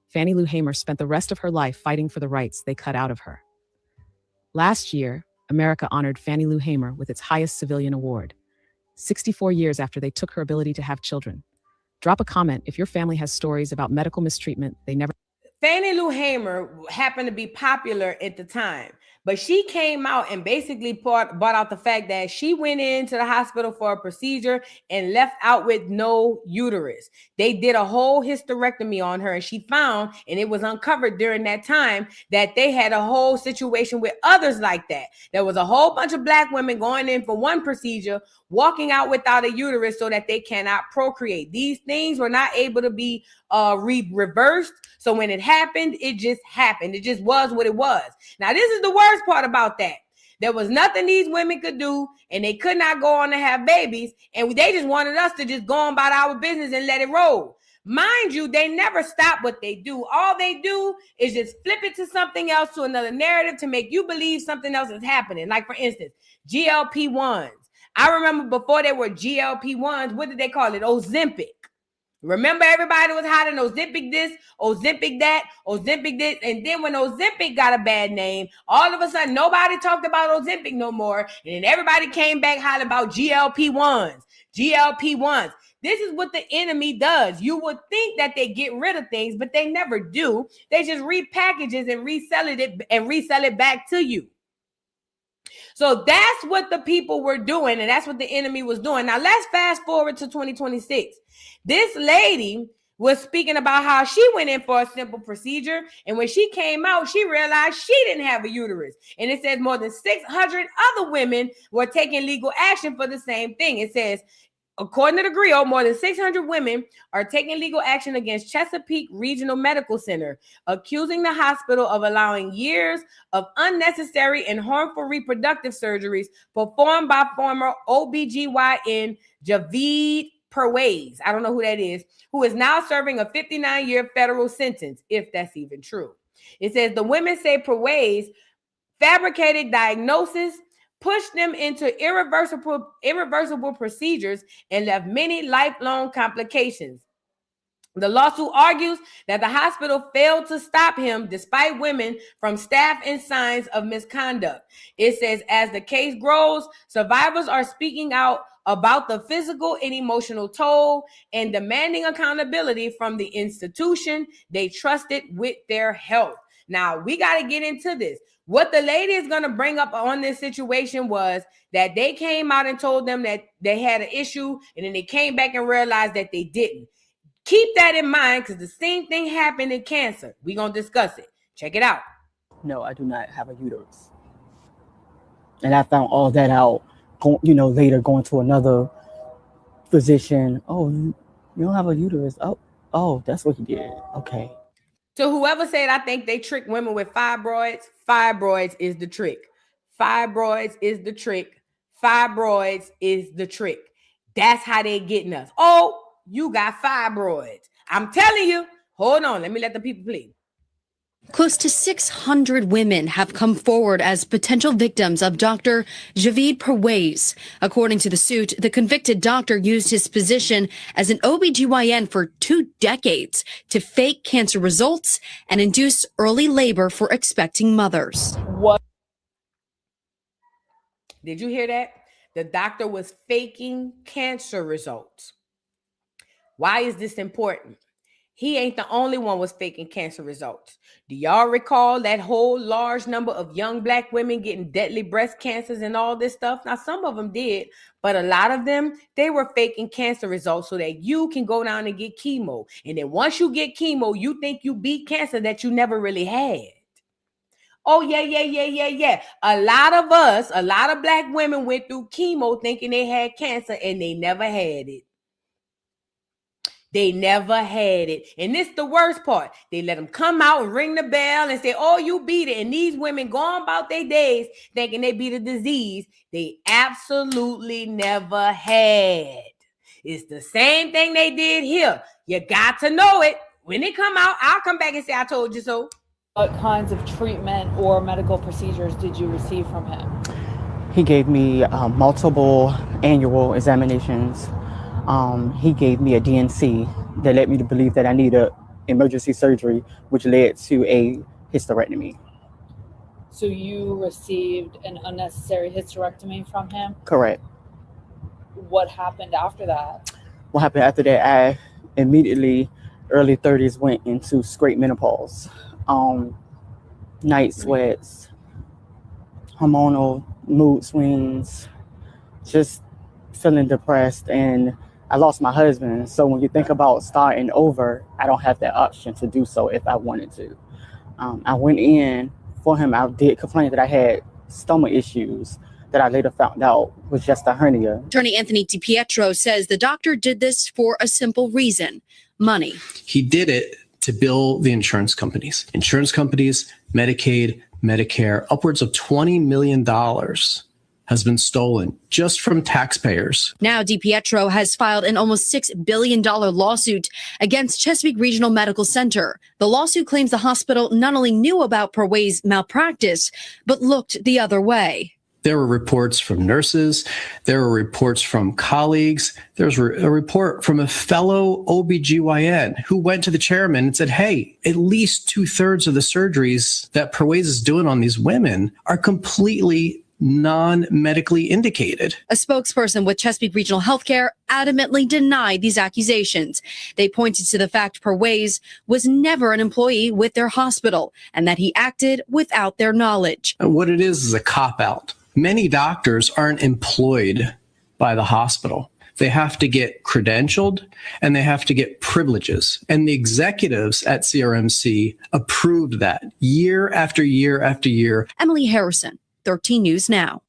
Fannie Lou Hamer spent the rest of her life fighting for the rights they cut out of her. Last year, America honored Fannie Lou Hamer with its highest civilian award, 64 years after they took her ability to have children. Drop a comment if your family has stories about medical mistreatment they never. Fannie Lou Hamer happened to be popular at the time, but she came out and basically brought out the fact that she went into the hospital for a procedure and left out with no uterus. They did a whole hysterectomy on her, and she found, and it was uncovered during that time, that they had a whole situation with others like that. There was a whole bunch of Black women going in for one procedure, walking out without a uterus so that they cannot procreate. These things were not able to be reversed. So when it happened, it just happened. It just was what it was. Now, this is the worst part about that. There was nothing these women could do, and they could not go on to have babies, and they just wanted us to just go on about our business and let it roll. Mind you, they never stop what they do. All they do is just flip it to something else, to another narrative, to make you believe something else is happening. Like, for instance, GLP-1s. I remember before there were GLP-1s, what did they call it? Ozempic. Remember, everybody was hiding Ozempic this, Ozempic that, Ozempic this. And then when Ozempic got a bad name, all of a sudden, nobody talked about Ozempic no more. And then everybody came back hiding about GLP-1s, GLP-1s. This is what the enemy does. You would think that they get rid of things, but they never do. They just repackage it and resell it back to you. So that's what the people were doing, and that's what the enemy was doing. Now let's fast forward to 2026. This lady was speaking about how she went in for a simple procedure, and when she came out, she realized she didn't have a uterus. And it says more than 600 other women were taking legal action for the same thing. It says According to the GRIO, more than 600 women are taking legal action against Chesapeake Regional Medical Center, accusing the hospital of allowing years of unnecessary and harmful reproductive surgeries performed by former OBGYN Javid Perwaiz, I don't know who that is, who is now serving a 59-year federal sentence, if that's even true. It says the women say Perwaiz fabricated diagnosis, pushed them into irreversible procedures, and left many lifelong complications. The lawsuit argues that the hospital failed to stop him despite women from staff and signs of misconduct. It says as the case grows, survivors are speaking out about the physical and emotional toll and demanding accountability from the institution they trusted with their health. Now, we got to get into this. What the lady is going to bring up on this situation was that they came out and told them that they had an issue, and then they came back and realized that they didn't. Keep that in mind because the same thing happened in cancer. We're going to discuss it. Check it out. No, I do not have a uterus. And I found all that out, later going to another physician. Oh, you don't have a uterus. Oh, that's what he did. Okay. So whoever said, I think they trick women with fibroids, fibroids is the trick. Fibroids is the trick. Fibroids is the trick. That's how they getting us. Oh, you got fibroids. I'm telling you. Hold on. Let me let the people plead. Close to 600 women have come forward as potential victims of Dr. Javid Perwaiz. According to the suit, the convicted doctor used his position as an OBGYN for 2 decades to fake cancer results and induce early labor for expecting mothers. What? Did you hear that? The doctor was faking cancer results. Why is this important? He ain't the only one was faking cancer results. Do y'all recall that whole large number of young Black women getting deadly breast cancers and all this stuff? Now, some of them did, but a lot of them, they were faking cancer results so that you can go down and get chemo. And then once you get chemo, you think you beat cancer that you never really had. Oh, yeah. A lot of us, a lot of Black women went through chemo thinking they had cancer and they never had it. They never had it. And this is the worst part. They let them come out and ring the bell and say, oh, you beat it. And these women going about their days thinking they beat a disease they absolutely never had. It's the same thing they did here. You got to know it. When they come out, I'll come back and say, I told you so. What kinds of treatment or medical procedures did you receive from him? He gave me multiple annual examinations. He gave me a DNC that led me to believe that I needed emergency surgery, which led to a hysterectomy. So you received an unnecessary hysterectomy from him? Correct. What happened after that? What happened after that, I immediately, early 30s, went into straight menopause. Night sweats, hormonal mood swings, just feeling depressed, and I lost my husband. So when you think about starting over, I don't have that option to do so if I wanted to. I went in for him. I did complain that I had stomach issues that I later found out was just a hernia. Attorney Anthony DiPietro says the doctor did this for a simple reason: money. He did it to bill the insurance companies. Insurance companies, Medicaid, Medicare, upwards of $20 million has been stolen just from taxpayers. Now, DiPietro has filed an almost $6 billion lawsuit against Chesapeake Regional Medical Center. The lawsuit claims the hospital not only knew about Perwaiz's malpractice, but looked the other way. There were reports from nurses. There were reports from colleagues. There's a report from a fellow OBGYN who went to the chairman and said, hey, at least 2/3 of the surgeries that Perwaiz is doing on these women are completely non-medically indicated. A spokesperson with Chesapeake Regional Healthcare adamantly denied these accusations. They pointed to the fact Perwaiz was never an employee with their hospital and that he acted without their knowledge. And what it is a cop-out. Many doctors aren't employed by the hospital. They have to get credentialed and they have to get privileges. And the executives at CRMC approved that year after year after year. Emily Harrison, 13 News Now.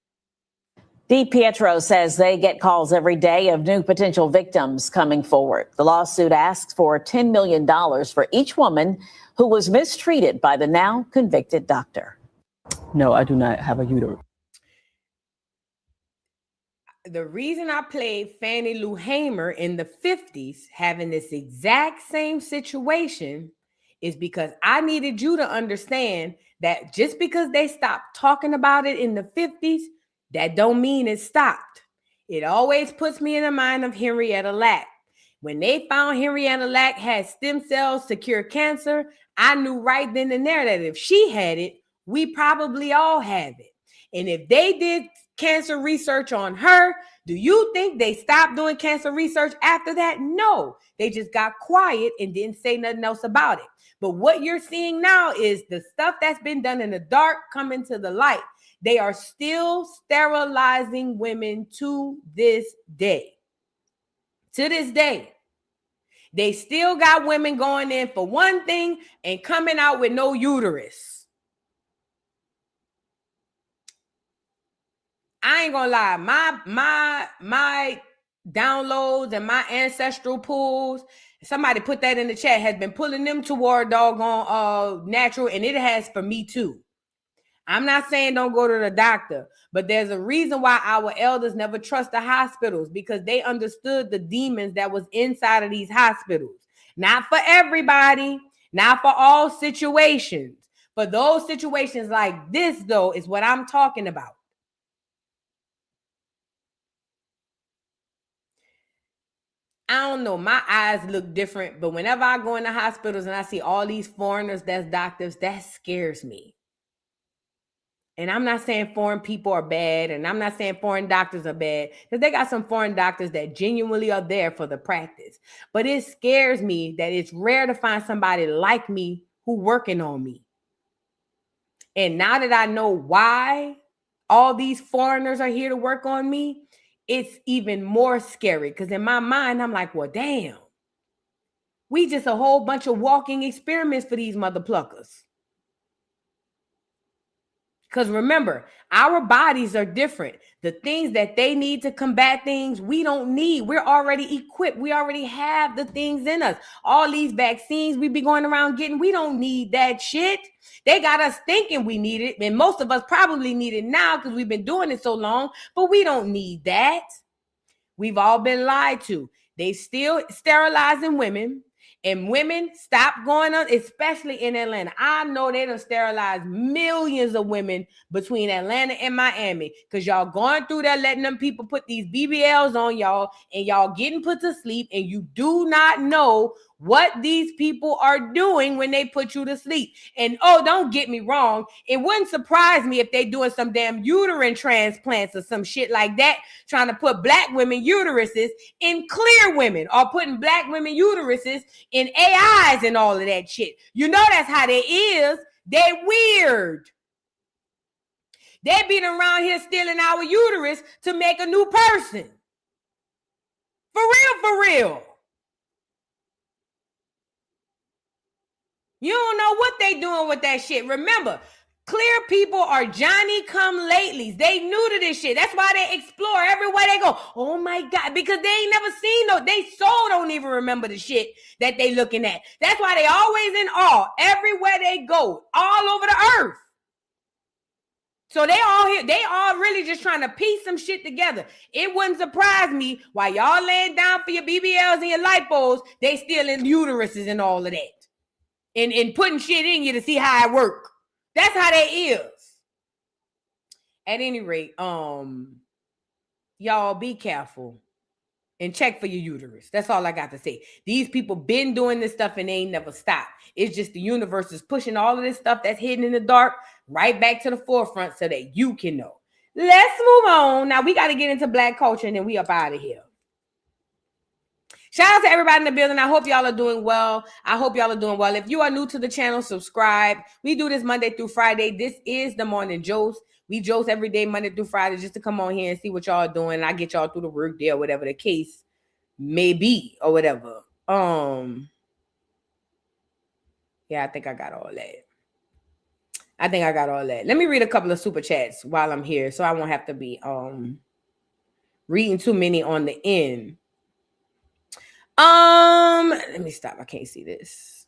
DiPietro says they get calls every day of new potential victims coming forward. The lawsuit asks for $10 million for each woman who was mistreated by the now convicted doctor. No, I do not have a uterus. The reason I played Fannie Lou Hamer in the 50s having this exact same situation is because I needed you to understand that just because they stopped talking about it in the 50s, that don't mean it stopped. It always puts me in the mind of Henrietta Lack. When they found Henrietta Lack had stem cells to cure cancer, I knew right then and there that if she had it, we probably all have it. And if they did cancer research on her, do you think they stopped doing cancer research after that? No, they just got quiet and didn't say nothing else about it. But what you're seeing now is the stuff that's been done in the dark coming to the light. They are still sterilizing women to this day. To this day. They still got women going in for one thing and coming out with no uterus. I ain't gonna lie, my downloads and my ancestral pools, somebody put that in the chat, has been pulling them toward doggone natural, and it has for me too. I'm not saying don't go to the doctor, but there's a reason why our elders never trust the hospitals, because they understood the demons that was inside of these hospitals. Not for everybody, not for all situations. For those situations like this, though, is what I'm talking about. I don't know. My eyes look different, but whenever I go into hospitals and I see all these foreigners that's doctors, that scares me. And I'm not saying foreign people are bad, and I'm not saying foreign doctors are bad, because they got some foreign doctors that genuinely are there for the practice. But it scares me that it's rare to find somebody like me who working on me. And now that I know why all these foreigners are here to work on me, it's even more scary, because in my mind, I'm like, well, damn. We just a whole bunch of walking experiments for these mother pluckers. Because remember, our bodies are different. The things that they need to combat things, we don't need. We're already equipped. We already have the things in us. All these vaccines we be going around getting, we don't need that shit. They got us thinking we need it. And most of us probably need it now because we've been doing it so long, but we don't need that. We've all been lied to. They still sterilizing women. And women stop going on, especially in Atlanta. I know they done sterilized millions of women between Atlanta and Miami, because y'all going through there letting them people put these BBLs on y'all, and y'all getting put to sleep, and you do not know what these people are doing when they put you to sleep. And oh, don't get me wrong, it wouldn't surprise me if they doing some damn uterine transplants or some shit like that, trying to put black women uteruses in clear women, or putting black women uteruses in AIs and all of that shit. You know that's how they is. They weird. They been around here stealing our uterus to make a new person. For real, for real. You don't know what they doing with that shit. Remember, clear people are Johnny-come-latelys. They new to this shit. That's why they explore everywhere they go. Oh my God, because they ain't never seen no. They so don't even remember the shit that they looking at. That's why they always in awe everywhere they go, all over the earth. So they all here. They all really just trying to piece some shit together. It wouldn't surprise me why y'all laying down for your BBLs and your lipos, they stealing uteruses and all of that. And putting shit in you to see how it work. That's how they is. At any rate, y'all be careful and check for your uterus. That's all I got to say. These people been doing this stuff and they ain't never stopped. It's just the universe is pushing all of this stuff that's hidden in the dark right back to the forefront so that you can know. Let's move on. Now we got to get into black culture and then we up out of here. Shout out to everybody in the building. I hope y'all are doing well. If you are new to the channel, subscribe. We do this Monday through Friday. This is the Morning Joce. We Joce every day, Monday through Friday, just to come on here and see what y'all are doing. And I get y'all through the work day or whatever the case may be or whatever. Yeah, I think I got all that. Let me read a couple of super chats while I'm here so I won't have to be Reading too many on the end. Let me stop. I can't see this.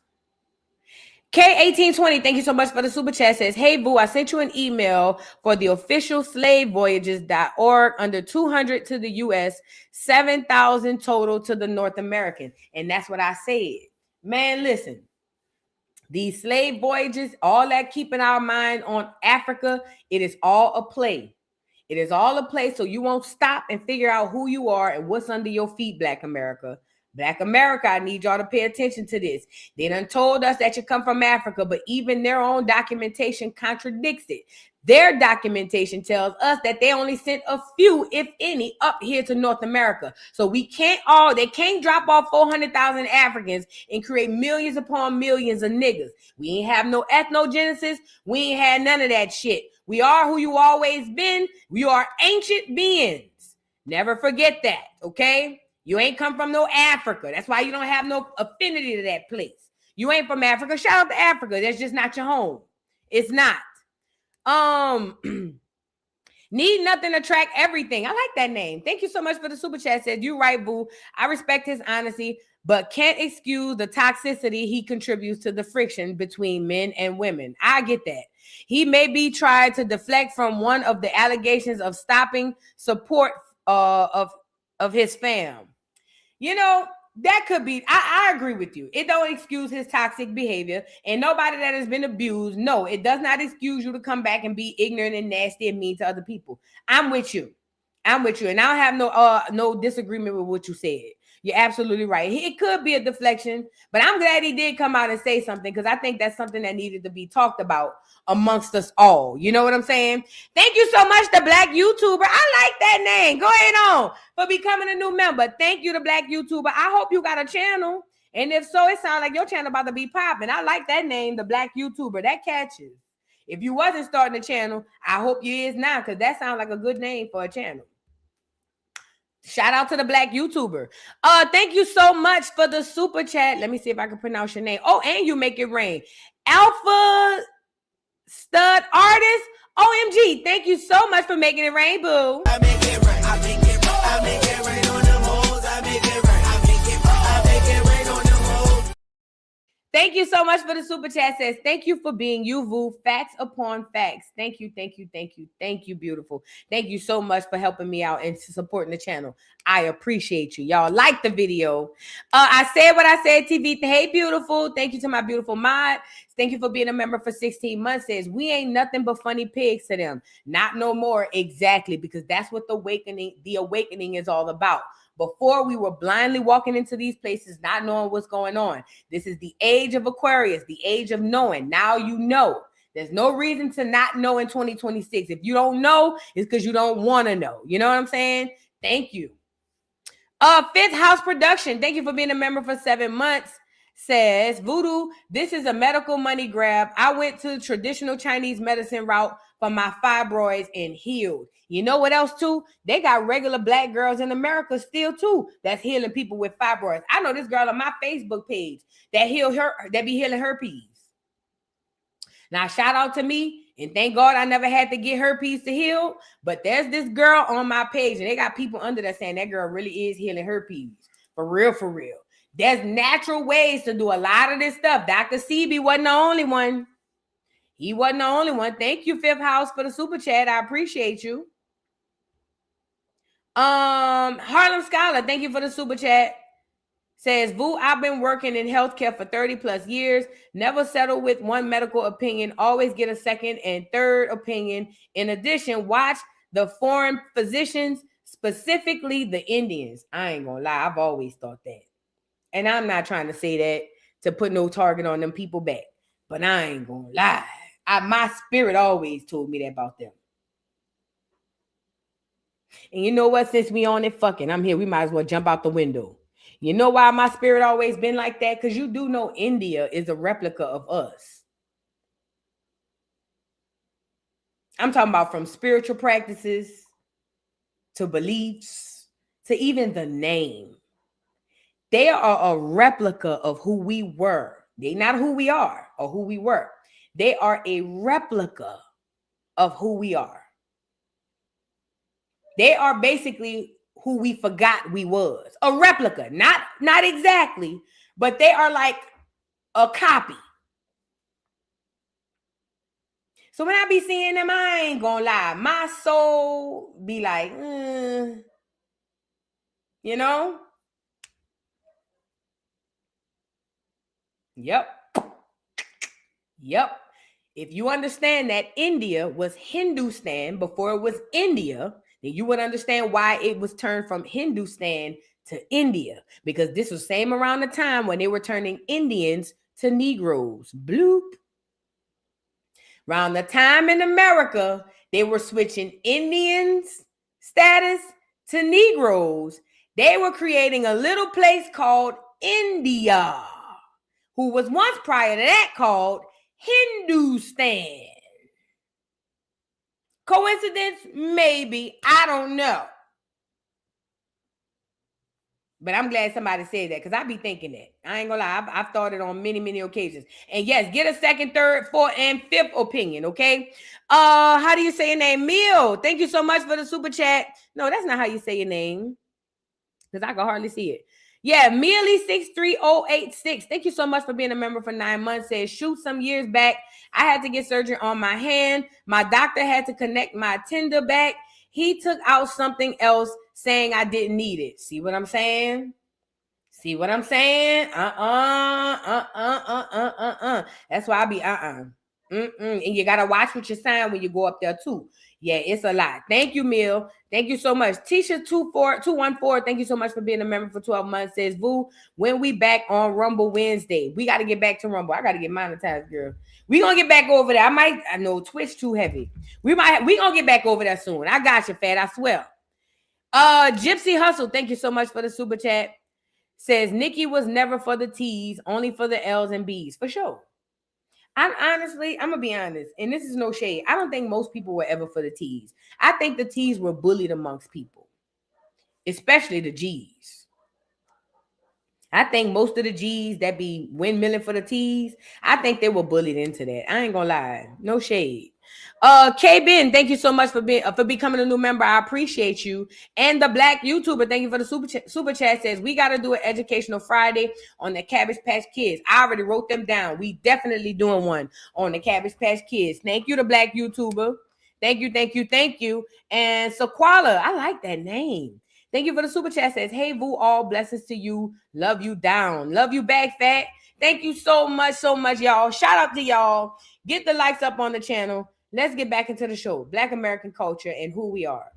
K1820, thank you so much for the super chat. Says, hey, boo, I sent you an email for the official slavevoyages.org. Under 200 to the U.S., 7,000 total to the North American. And that's what I said. Man, listen. These slave voyages, all that keeping our mind on Africa, it is all a play. It is all a play, so you won't stop and figure out who you are and what's under your feet, Black America. Black America, I need y'all to pay attention to this. They done told us that you come from Africa, but even their own documentation contradicts it. Their documentation tells us that they only sent a few, if any, up here to North America. So they can't drop off 400,000 Africans and create millions upon millions of niggas. We ain't have no ethnogenesis. We ain't had none of that shit. We are who you always been. We are ancient beings. Never forget that, okay? You ain't come from no Africa. That's why you don't have no affinity to that place. You ain't from Africa. Shout out to Africa. That's just not your home. It's not. Need nothing to track everything. I like that name. Thank you so much for the super chat. Said, you right, boo. I respect his honesty, but can't excuse the toxicity he contributes to the friction between men and women. I get that. He may be trying to deflect from one of the allegations of stopping support of his fam. You know, that could be, I agree with you. It don't excuse his toxic behavior, and nobody that has been abused, no, it does not excuse you to come back and be ignorant and nasty and mean to other people. I'm with you. And I have no disagreement with what you said. You're absolutely right. It could be a deflection, but I'm glad he did come out and say something, because I think that's something that needed to be talked about amongst us all. You know what I'm saying? Thank you so much, the Black YouTuber. I like that name. Go ahead on for becoming a new member. Thank you, the Black YouTuber. I hope you got a channel. And if so, it sounds like your channel about to be popping. I like that name, the Black YouTuber. That catches. If you wasn't starting a channel, I hope you is now, because that sounds like a good name for a channel. Shout out to the Black YouTuber. Thank you so much for the super chat. Let me see if I can pronounce your name. Oh, and you make it rain. Alpha Stud Artist. OMG. Thank you so much for making it rain, boo. I make it rain. I make it rain. I make it rain on them hoes. I make it rain. I make it rain. I make it rain on them hoes. Thank you so much for the super chat. Says, thank you for being you, Vu. Facts upon facts. Thank you, thank you, thank you, thank you, beautiful. Thank you so much for helping me out and supporting the channel. I appreciate you. Y'all like the video. I said what I said, TV. Hey, beautiful. Thank you to my beautiful mod. Thank you for being a member for 16 months. Says, we ain't nothing but funny pigs to them. Not no more. Exactly, because that's what the awakening is all about. Before, we were blindly walking into these places, not knowing what's going on. This is the age of Aquarius, the age of knowing. Now you know. There's no reason to not know in 2026. If you don't know, it's because you don't want to know. You know what I'm saying? Thank you. Fifth House Production, thank you for being a member for 7 months. Says, Voodoo, this is a medical money grab. I went to the traditional Chinese medicine route for my fibroids and healed. You know what else too? They got regular Black girls in America still too that's healing people with fibroids. I know this girl on my Facebook page that be healing herpes. Now shout out to me, and thank God I never had to get herpes to heal. But there's this girl on my page, and they got people under there saying that girl really is healing herpes. For real, for real. There's natural ways to do a lot of this stuff. Dr. CB wasn't the only one. He wasn't the only one. Thank you, Fifth House, for the super chat. I appreciate you. Harlem Scholar, thank you for the super chat. Says, Vu, I've been working in healthcare for 30 plus years. Never settle with one medical opinion. Always get a second and third opinion. In addition, watch the foreign physicians, specifically the Indians. I ain't gonna lie. I've always thought that. And I'm not trying to say that to put no target on them people back. But I ain't gonna lie. My spirit always told me that about them. And you know what? Since we on it, fucking, I'm here. We might as well jump out the window. You know why my spirit always been like that? Because you do know India is a replica of us. I'm talking about from spiritual practices to beliefs to even the name. They are a replica of who we were. They're not who we are or who we were. They are a replica of who we are. They are basically who we forgot we was. A replica, not exactly, but they are like a copy. So when I be seeing them, I ain't gonna lie, my soul be like, you know? Yep. If you understand that India was Hindustan before it was India, then you would understand why it was turned from Hindustan to India, because this was same around the time when they were turning Indians to Negroes. Bloop. Around the time in America, they were switching Indians status to Negroes. They were creating a little place called India, who was once prior to that called Hindustan. Coincidence? Maybe. I don't know. But I'm glad somebody said that, because I be thinking that. I ain't gonna lie. I've thought it on many, many occasions. And yes, get a second, third, fourth, and fifth opinion, okay? How do you say your name? Meal. Thank you so much for the super chat. No, that's not how you say your name, because I can hardly see it. Yeah, Mealy63086. Thank you so much for being a member for 9 months. Says, shoot, some years back, I had to get surgery on my hand. My doctor had to connect my tender back. He took out something else saying I didn't need it. See what I'm saying? See what I'm saying? That's why I be And you gotta watch what you sign when you go up there too. Yeah, it's a lot. Thank you, Mill. Thank you so much. Tisha24214. Thank you so much for being a member for 12 months. Says, Boo, when we back on Rumble Wednesday, we got to get back to Rumble. I got to get monetized, girl. We gonna get back over there. I know Twitch too heavy. We gonna get back over there soon. I got you, Fat. I swear. Gypsy Hustle. Thank you so much for the super chat. Says, Nikki was never for the T's, only for the L's and B's. For sure. I'm gonna be honest, and this is no shade. I don't think most people were ever for the T's. I think the T's were bullied amongst people, especially the G's. I think most of the G's that be windmilling for the T's, I think they were bullied into that. I ain't gonna lie, no shade. K-Ben, thank you so much for becoming a new member. I appreciate you. And the Black YouTuber, thank you for the super chat. Says, we got to do an educational Friday on the Cabbage Patch Kids. I already wrote them down. We definitely doing one on the Cabbage Patch Kids. Thank you, the Black YouTuber. Thank you. And Sequala, I like that name. Thank you for the super chat. Says, hey, Vu, all blessings to you. Love you down. Love you back, Fat. Thank you so much, y'all. Shout out to y'all. Get the likes up on the channel. Let's get back into the show. Black American culture and who we are.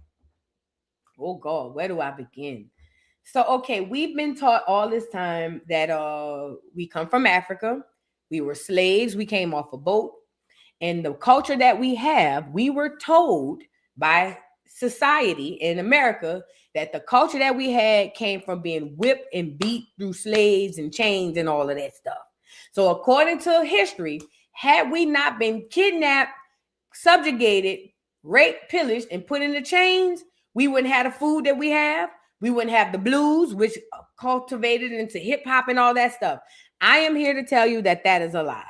Oh, God, where do I begin? So, okay, we've been taught all this time that we come from Africa. We were slaves. We came off a boat. And the culture that we have, we were told by society in America that the culture that we had came from being whipped and beat through slaves and chains and all of that stuff. So according to history, had we not been kidnapped, subjugated, raped, pillaged, and put in the chains, we wouldn't have the food that we have. We wouldn't have the blues, which cultivated into hip hop and all that stuff. I am here to tell you that that is a lie.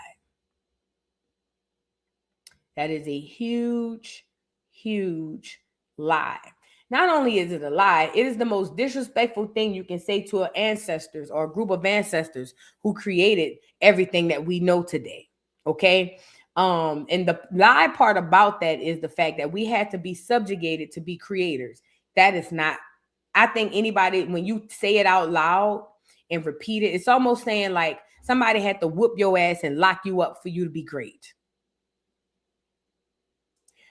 That is a huge, huge lie. Not only is it a lie, it is the most disrespectful thing you can say to our ancestors or a group of ancestors who created everything that we know today. Okay. And the lie part about that is the fact that we had to be subjugated to be creators. That is not, I think anybody, when you say it out loud and repeat it, it's almost saying like somebody had to whoop your ass and lock you up for you to be great.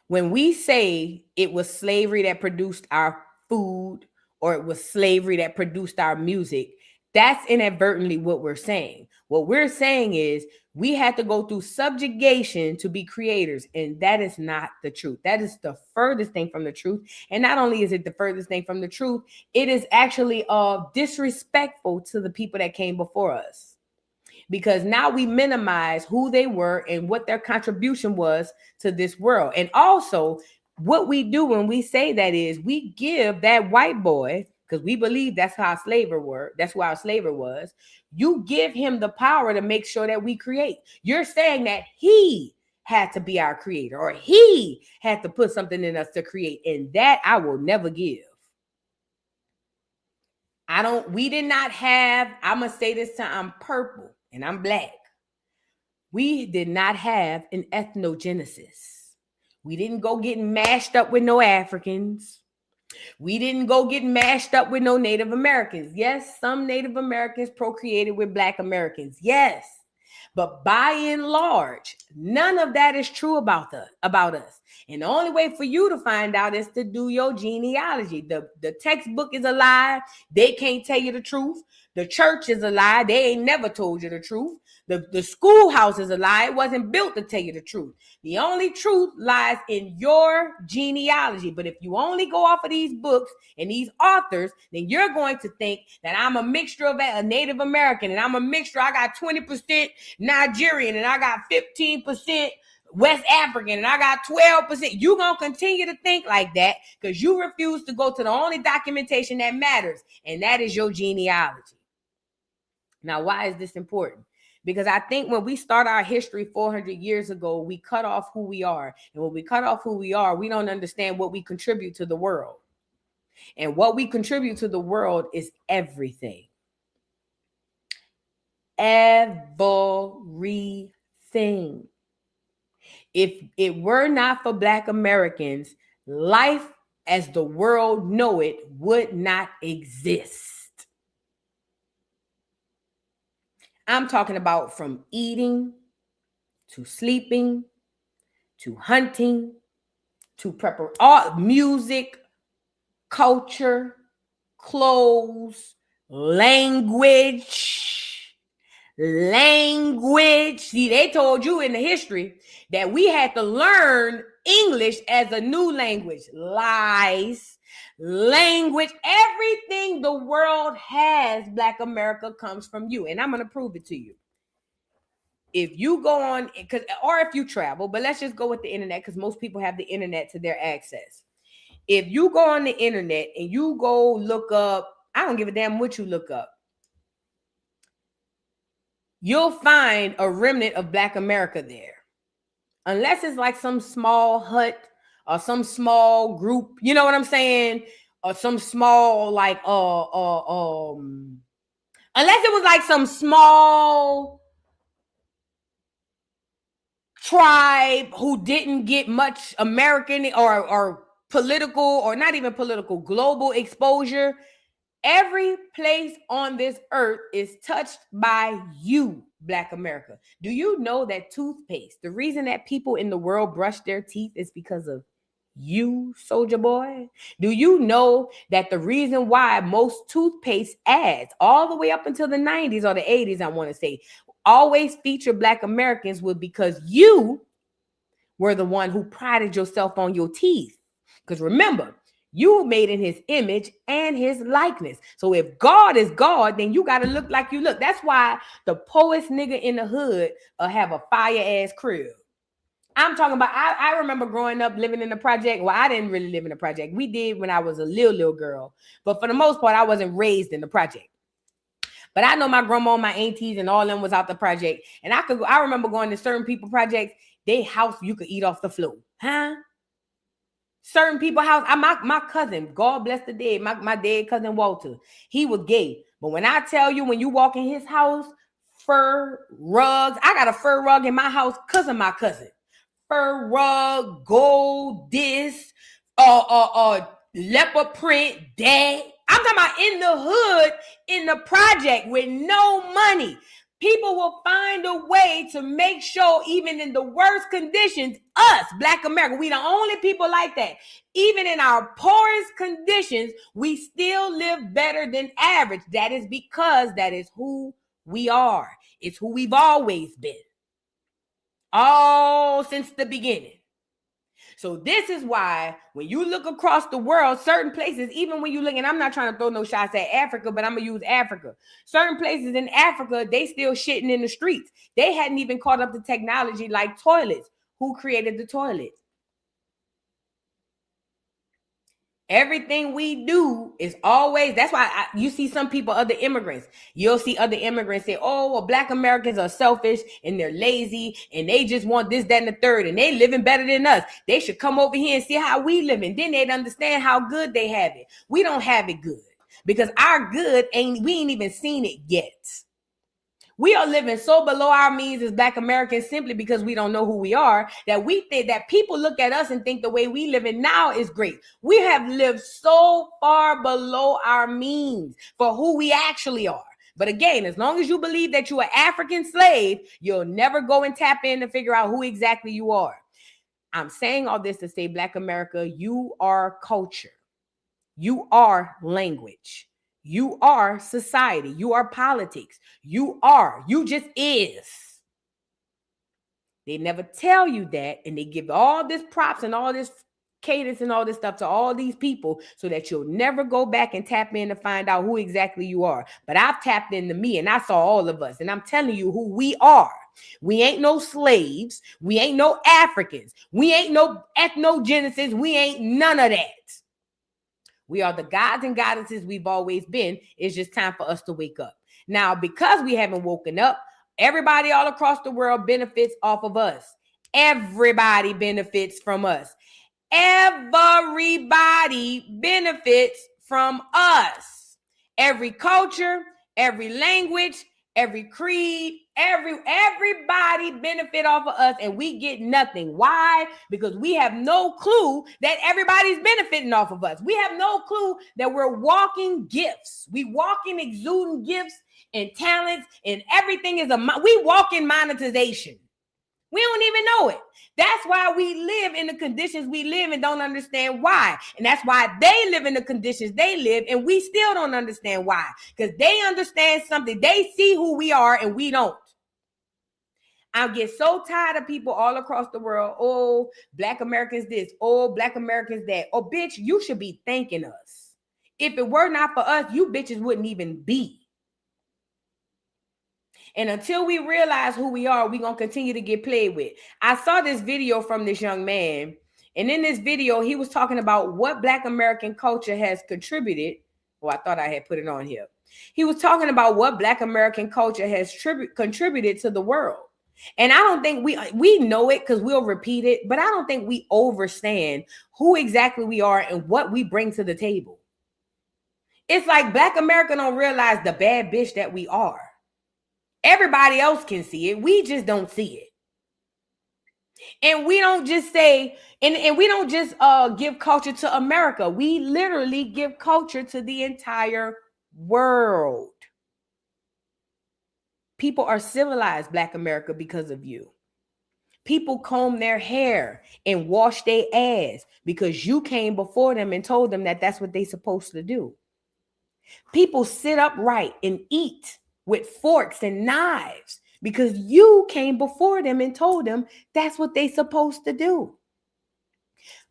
When we say it was slavery that produced our food or it was slavery that produced our music, that's inadvertently what we're saying. What we're saying is we had to go through subjugation to be creators, and that is not the truth. That is the furthest thing from the truth. And not only is it the furthest thing from the truth, it is actually disrespectful to the people that came before us. Because now we minimize who they were and what their contribution was to this world. And also, what we do when we say that is we give that white boy, because we believe that's how slavery were. That's why our slavery was. You give him the power to make sure that we create. You're saying that he had to be our creator or he had to put something in us to create. And that I will never give. We did not have, I'm going to say this time, I'm purple and I'm black. We did not have an ethnogenesis. We didn't go getting mashed up with no Africans. We didn't go get mashed up with no Native Americans. Yes, some Native Americans procreated with Black Americans. Yes. But by and large, none of that is true about us. And the only way for you to find out is to do your genealogy. The textbook is a lie. They can't tell you the truth. The church is a lie. They ain't never told you the truth. The schoolhouse is a lie. It wasn't built to tell you the truth. The only truth lies in your genealogy. But if you only go off of these books and these authors, then you're going to think that I'm a mixture of a Native American and I'm a mixture. I got 20% Nigerian and I got 15% West African and I got 12%. You're going to continue to think like that because you refuse to go to the only documentation that matters, and that is your genealogy. Now, why is this important? Because I think when we start our history 400 years ago, we cut off who we are. And when we cut off who we are, we don't understand what we contribute to the world. And what we contribute to the world is everything. Everything. If it were not for Black Americans, life as the world know it would not exist. I'm talking about from eating, to sleeping, to hunting, to all music, culture, clothes, language. See, they told you in the history that we had to learn English as a new language. Lies. Language, everything the world has, Black America comes from you. And I'm going to prove it to you. If you go on, or if you travel, but let's just go with the internet because most people have the internet to their access. If you go on the internet and you go look up, I don't give a damn what you look up, you'll find a remnant of Black America there. Unless it's like some small hut or some small group, you know what I'm saying? Or some small like unless it was like some small tribe who didn't get much American or political, or not even political, global exposure. Every place on this earth is touched by you, Black America. Do you know that toothpaste, the reason that people in the world brush their teeth is because of you, soldier boy? Do you know that the reason why most toothpaste ads all the way up until the 90s or the 80s, I want to say, always feature Black Americans was because you were the one who prided yourself on your teeth? Because remember, you were made in his image and his likeness. So if God is God, then you got to look like you look. That's why the poorest nigga in the hood have a fire-ass crib. I'm talking about, I remember growing up living in the project. Well, I didn't really live in the project. We did when I was a little girl. But for the most part, I wasn't raised in the project. But I know my grandma, my aunties, and all of them was out the project. And I remember going to certain people projects, they house, you could eat off the floor. Huh? Certain people house, my cousin, God bless the dead, my dead cousin Walter, he was gay. But when I tell you, when you walk in his house, fur rugs, I got a fur rug in my house because of my cousin. Fur rug, gold disc, leopard print, dad. I'm talking about in the hood, in the project with no money. People will find a way to make sure, even in the worst conditions, us, Black America, we the only people like that. Even in our poorest conditions, we still live better than average. That is because that is who we are. It's who we've always been. All since the beginning. So this is why when you look across the world, certain places, even when you look, and I'm not trying to throw no shots at Africa, but I'm going to use Africa. Certain places in Africa, they still shitting in the streets. They hadn't even caught up to technology like toilets. Who created the toilet? Everything we do is always, that's why you see some people, other immigrants, you'll see other immigrants say, oh, well, Black Americans are selfish and they're lazy and they just want this, that, and the third, and they living better than us. They should come over here and see how we live, and then they'd understand how good they have it. We don't have it good. because our good we ain't even seen it yet. We are living so below our means as Black Americans simply because we don't know who we are, that we think that people look at us and think the way we live in now is great. We have lived so far below our means for who we actually are. But again, as long as you believe that you're an African slave, you'll never go and tap in to figure out who exactly you are. I'm saying all this to say, Black America, you are culture. You are language. You are society. You are politics. You just is. They never tell you that, and they give all this props and all this cadence and all this stuff to all these people so that you'll never go back and tap in to find out who exactly you are. But I've tapped into me, and I saw all of us, and I'm telling you who we are. We ain't no slaves. We ain't no Africans. We ain't no ethnogenesis. We ain't none of that. We are the gods and goddesses we've always been. It's just time for us to wake up. Now, because we haven't woken up, everybody all across the world benefits off of us. Everybody benefits from us. Everybody benefits from us. Every culture, every language, every creed, everybody benefit off of us, and we get nothing. Why? Because we have no clue that everybody's benefiting off of us. We have no clue that we're walking gifts. We walking exuding gifts and talents, and everything is we walk in monetization. We don't even know it. That's why we live in the conditions we live and don't understand why. And that's why they live in the conditions they live, and we still don't understand why. Because they understand something. They see who we are and we don't. I get so tired of people all across the world. Oh, Black Americans this. Oh, Black Americans that. Oh, bitch, you should be thanking us. If it were not for us, you bitches wouldn't even be. And until we realize who we are, we're going to continue to get played with. I saw this video from this young man. And in this video, he was talking about what Black American culture has contributed. Oh, I thought I had put it on here. He was talking about what Black American culture has contributed to the world. And I don't think we know it because we'll repeat it, but I don't think we understand who exactly we are and what we bring to the table. It's like Black America don't realize the bad bitch that we are. Everybody else can see it. We just don't see it. And we don't just say, and we don't just give culture to America. We literally give culture to the entire world. People are civilized, Black America, because of you. People comb their hair and wash their ass because you came before them and told them that that's what they're supposed to do. People sit upright and eat with forks and knives because you came before them and told them that's what they're supposed to do.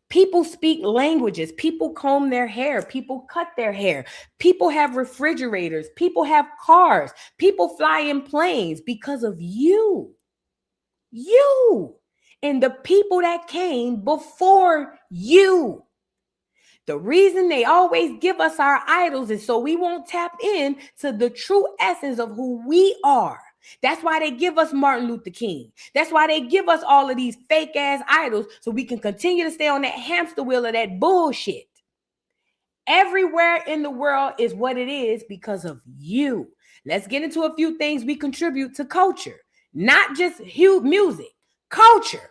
People speak languages. People comb their hair. People cut their hair. People have refrigerators. People have cars. People fly in planes because of you. You and the people that came before you. The reason they always give us our idols is so we won't tap in to the true essence of who we are. That's why they give us Martin Luther King. That's why they give us all of these fake ass idols so we can continue to stay on that hamster wheel of that bullshit. Everywhere in the world is what it is because of you. Let's get into a few things we contribute to culture, not just music, culture.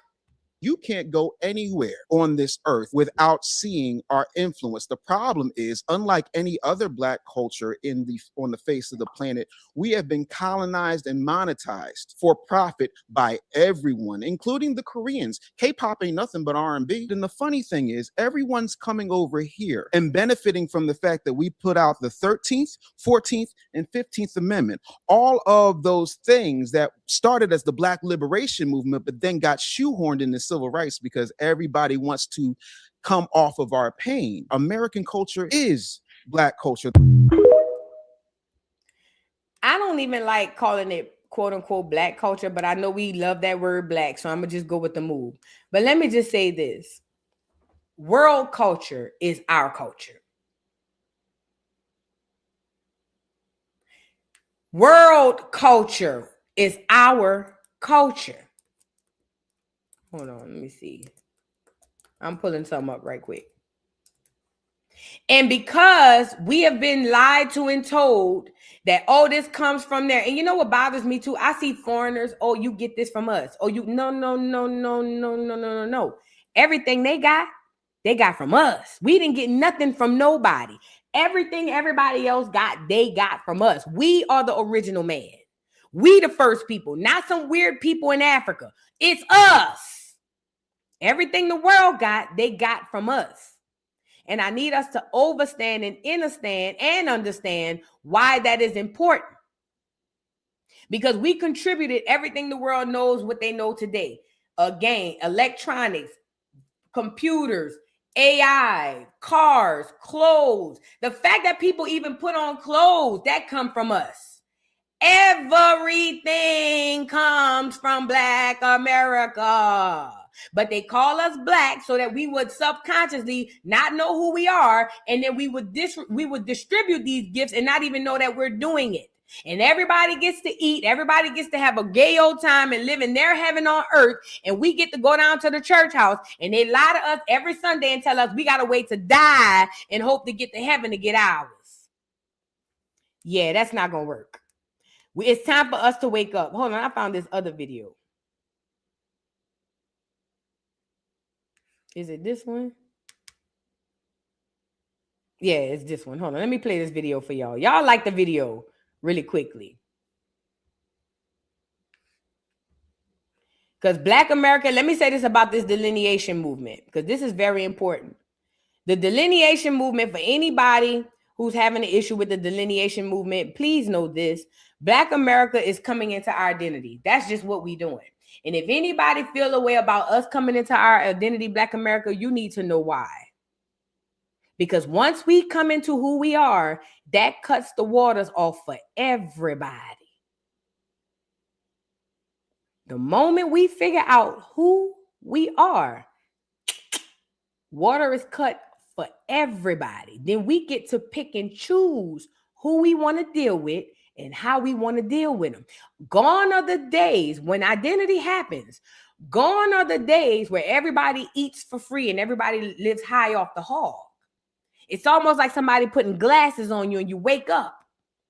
You can't go anywhere on this earth without seeing our influence. The problem is, unlike any other Black culture on the face of the planet, we have been colonized and monetized for profit by everyone, including the Koreans. K-pop ain't nothing but R&B. And the funny thing is, everyone's coming over here and benefiting from the fact that we put out the 13th, 14th, and 15th Amendment. All of those things that started as the Black liberation movement, but then got shoehorned into civil rights because everybody wants to come off of our pain. American culture is Black culture. I don't even like calling it quote unquote Black culture, but I know we love that word Black, so I'm gonna just go with the move. But let me just say this. World culture is our culture. World culture is our culture. Hold on, let me see. I'm pulling something up right quick. And because we have been lied to and told that, oh, this comes from there. And you know what bothers me too? I see foreigners, oh, you get this from us. Oh, no. Everything they got from us. We didn't get nothing from nobody. Everything everybody else got, they got from us. We are the original man. We the first people, not some weird people in Africa. It's us. Everything the world got, they got from us. And I need us to overstand and understand and understand why that is important. Because we contributed everything the world knows what they know today. Again, electronics, computers, AI, cars, clothes. The fact that people even put on clothes, that come from us. Everything comes from Black America. But they call us Black so that we would subconsciously not know who we are, and then we would distribute these gifts and not even know that we're doing it. And everybody gets to eat, everybody gets to have a gay old time and live in their heaven on earth, and we get to go down to the church house, and they lie to us every Sunday and tell us we got to wait to die and hope to get to heaven to get ours. Yeah, that's not going to work. It's time for us to wake up. Hold on, I found this other video. Is it this one? Yeah, it's this one. Hold on, let me play this video for y'all. Y'all like the video really quickly. Because Black America, let me say this about this delineation movement, because this is very important. The delineation movement, for anybody who's having an issue with the delineation movement, please know this. Black America is coming into our identity. That's just what we're doing. And if anybody feel a way about us coming into our identity, Black America, you need to know why. Because once we come into who we are, that cuts the waters off for everybody. The moment we figure out who we are, water is cut for everybody. Then we get to pick and choose who we want to deal with and how we want to deal with them. Gone are the days when identity happens. Gone are the days where everybody eats for free and everybody lives high off the hog. It's almost like somebody putting glasses on you and you wake up.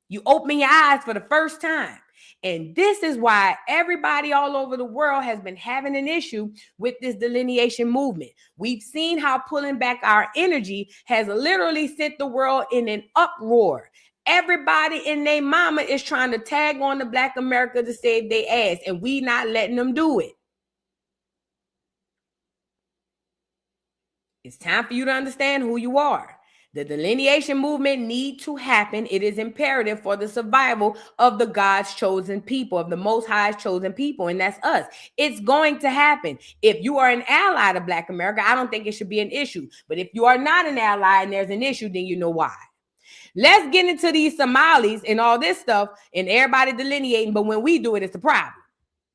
You open your eyes for the first time. And this is why everybody all over the world has been having an issue with this delineation movement. We've seen how pulling back our energy has literally sent the world in an uproar. Everybody and their mama is trying to tag on to Black America to save their ass, and we not letting them do it. It's time for you to understand who you are. The delineation movement needs to happen. It is imperative for the survival of the God's chosen people, of the Most High's chosen people, and that's us. It's going to happen. If you are an ally to Black America, I don't think it should be an issue. But if you are not an ally and there's an issue, then you know why. Let's get into these Somalis and all this stuff and everybody delineating, but when we do it, it's a problem.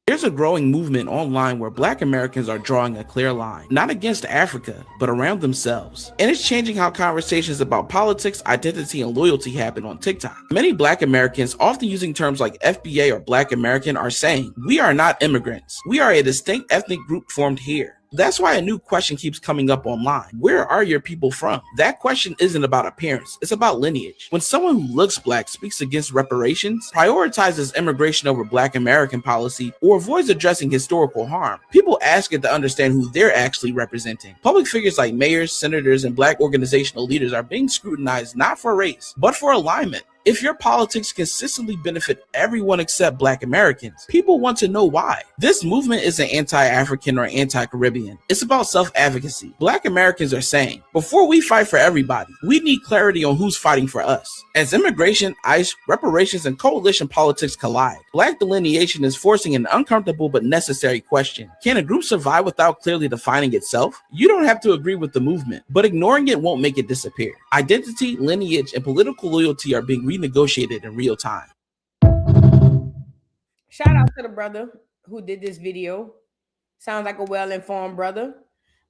There's a growing movement online where Black Americans are drawing a clear line, not against Africa, but around themselves. And it's changing how conversations about politics, identity, and loyalty happen on TikTok. Many Black Americans, often using terms like FBA or Black American, are saying, "We are not immigrants. We are a distinct ethnic group formed here." That's why a new question keeps coming up online. Where are your people from? That question isn't about appearance, it's about lineage. When someone who looks Black speaks against reparations, prioritizes immigration over Black American policy, or avoids addressing historical harm, people ask it to understand who they're actually representing. Public figures like mayors, senators, and Black organizational leaders are being scrutinized not for race, but for alignment. If your politics consistently benefit everyone except Black Americans, people want to know why. This movement isn't anti-African or anti-Caribbean. It's about self-advocacy. Black Americans are saying, before we fight for everybody, we need clarity on who's fighting for us. As immigration, ICE, reparations, and coalition politics collide, Black delineation is forcing an uncomfortable but necessary question. Can a group survive without clearly defining itself? You don't have to agree with the movement, but ignoring it won't make it disappear. Identity, lineage, and political loyalty are being renegotiated in real time. Shout out to the brother who did this video. Sounds like a well-informed brother.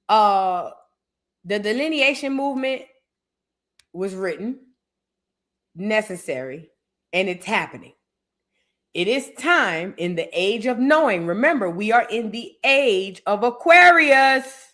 The delineation movement was written, necessary, and it's happening. It is time in the age of knowing. Remember, we are in the age of Aquarius.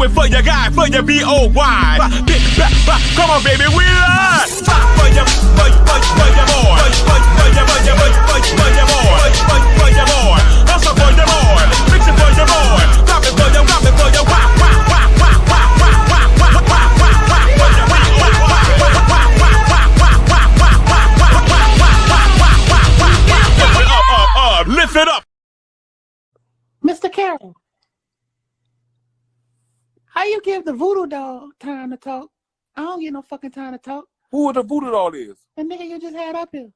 it for your guy, for your B-O-Y. Come on, baby, we live. For your boy. For your boy. Hustle for your boy. Fix it for your boy. Drop it for your lift it up. Mr. Carroll, how you give the voodoo doll time to talk? I don't get no fucking time to talk. Who the voodoo doll is? The nigga you just had up here.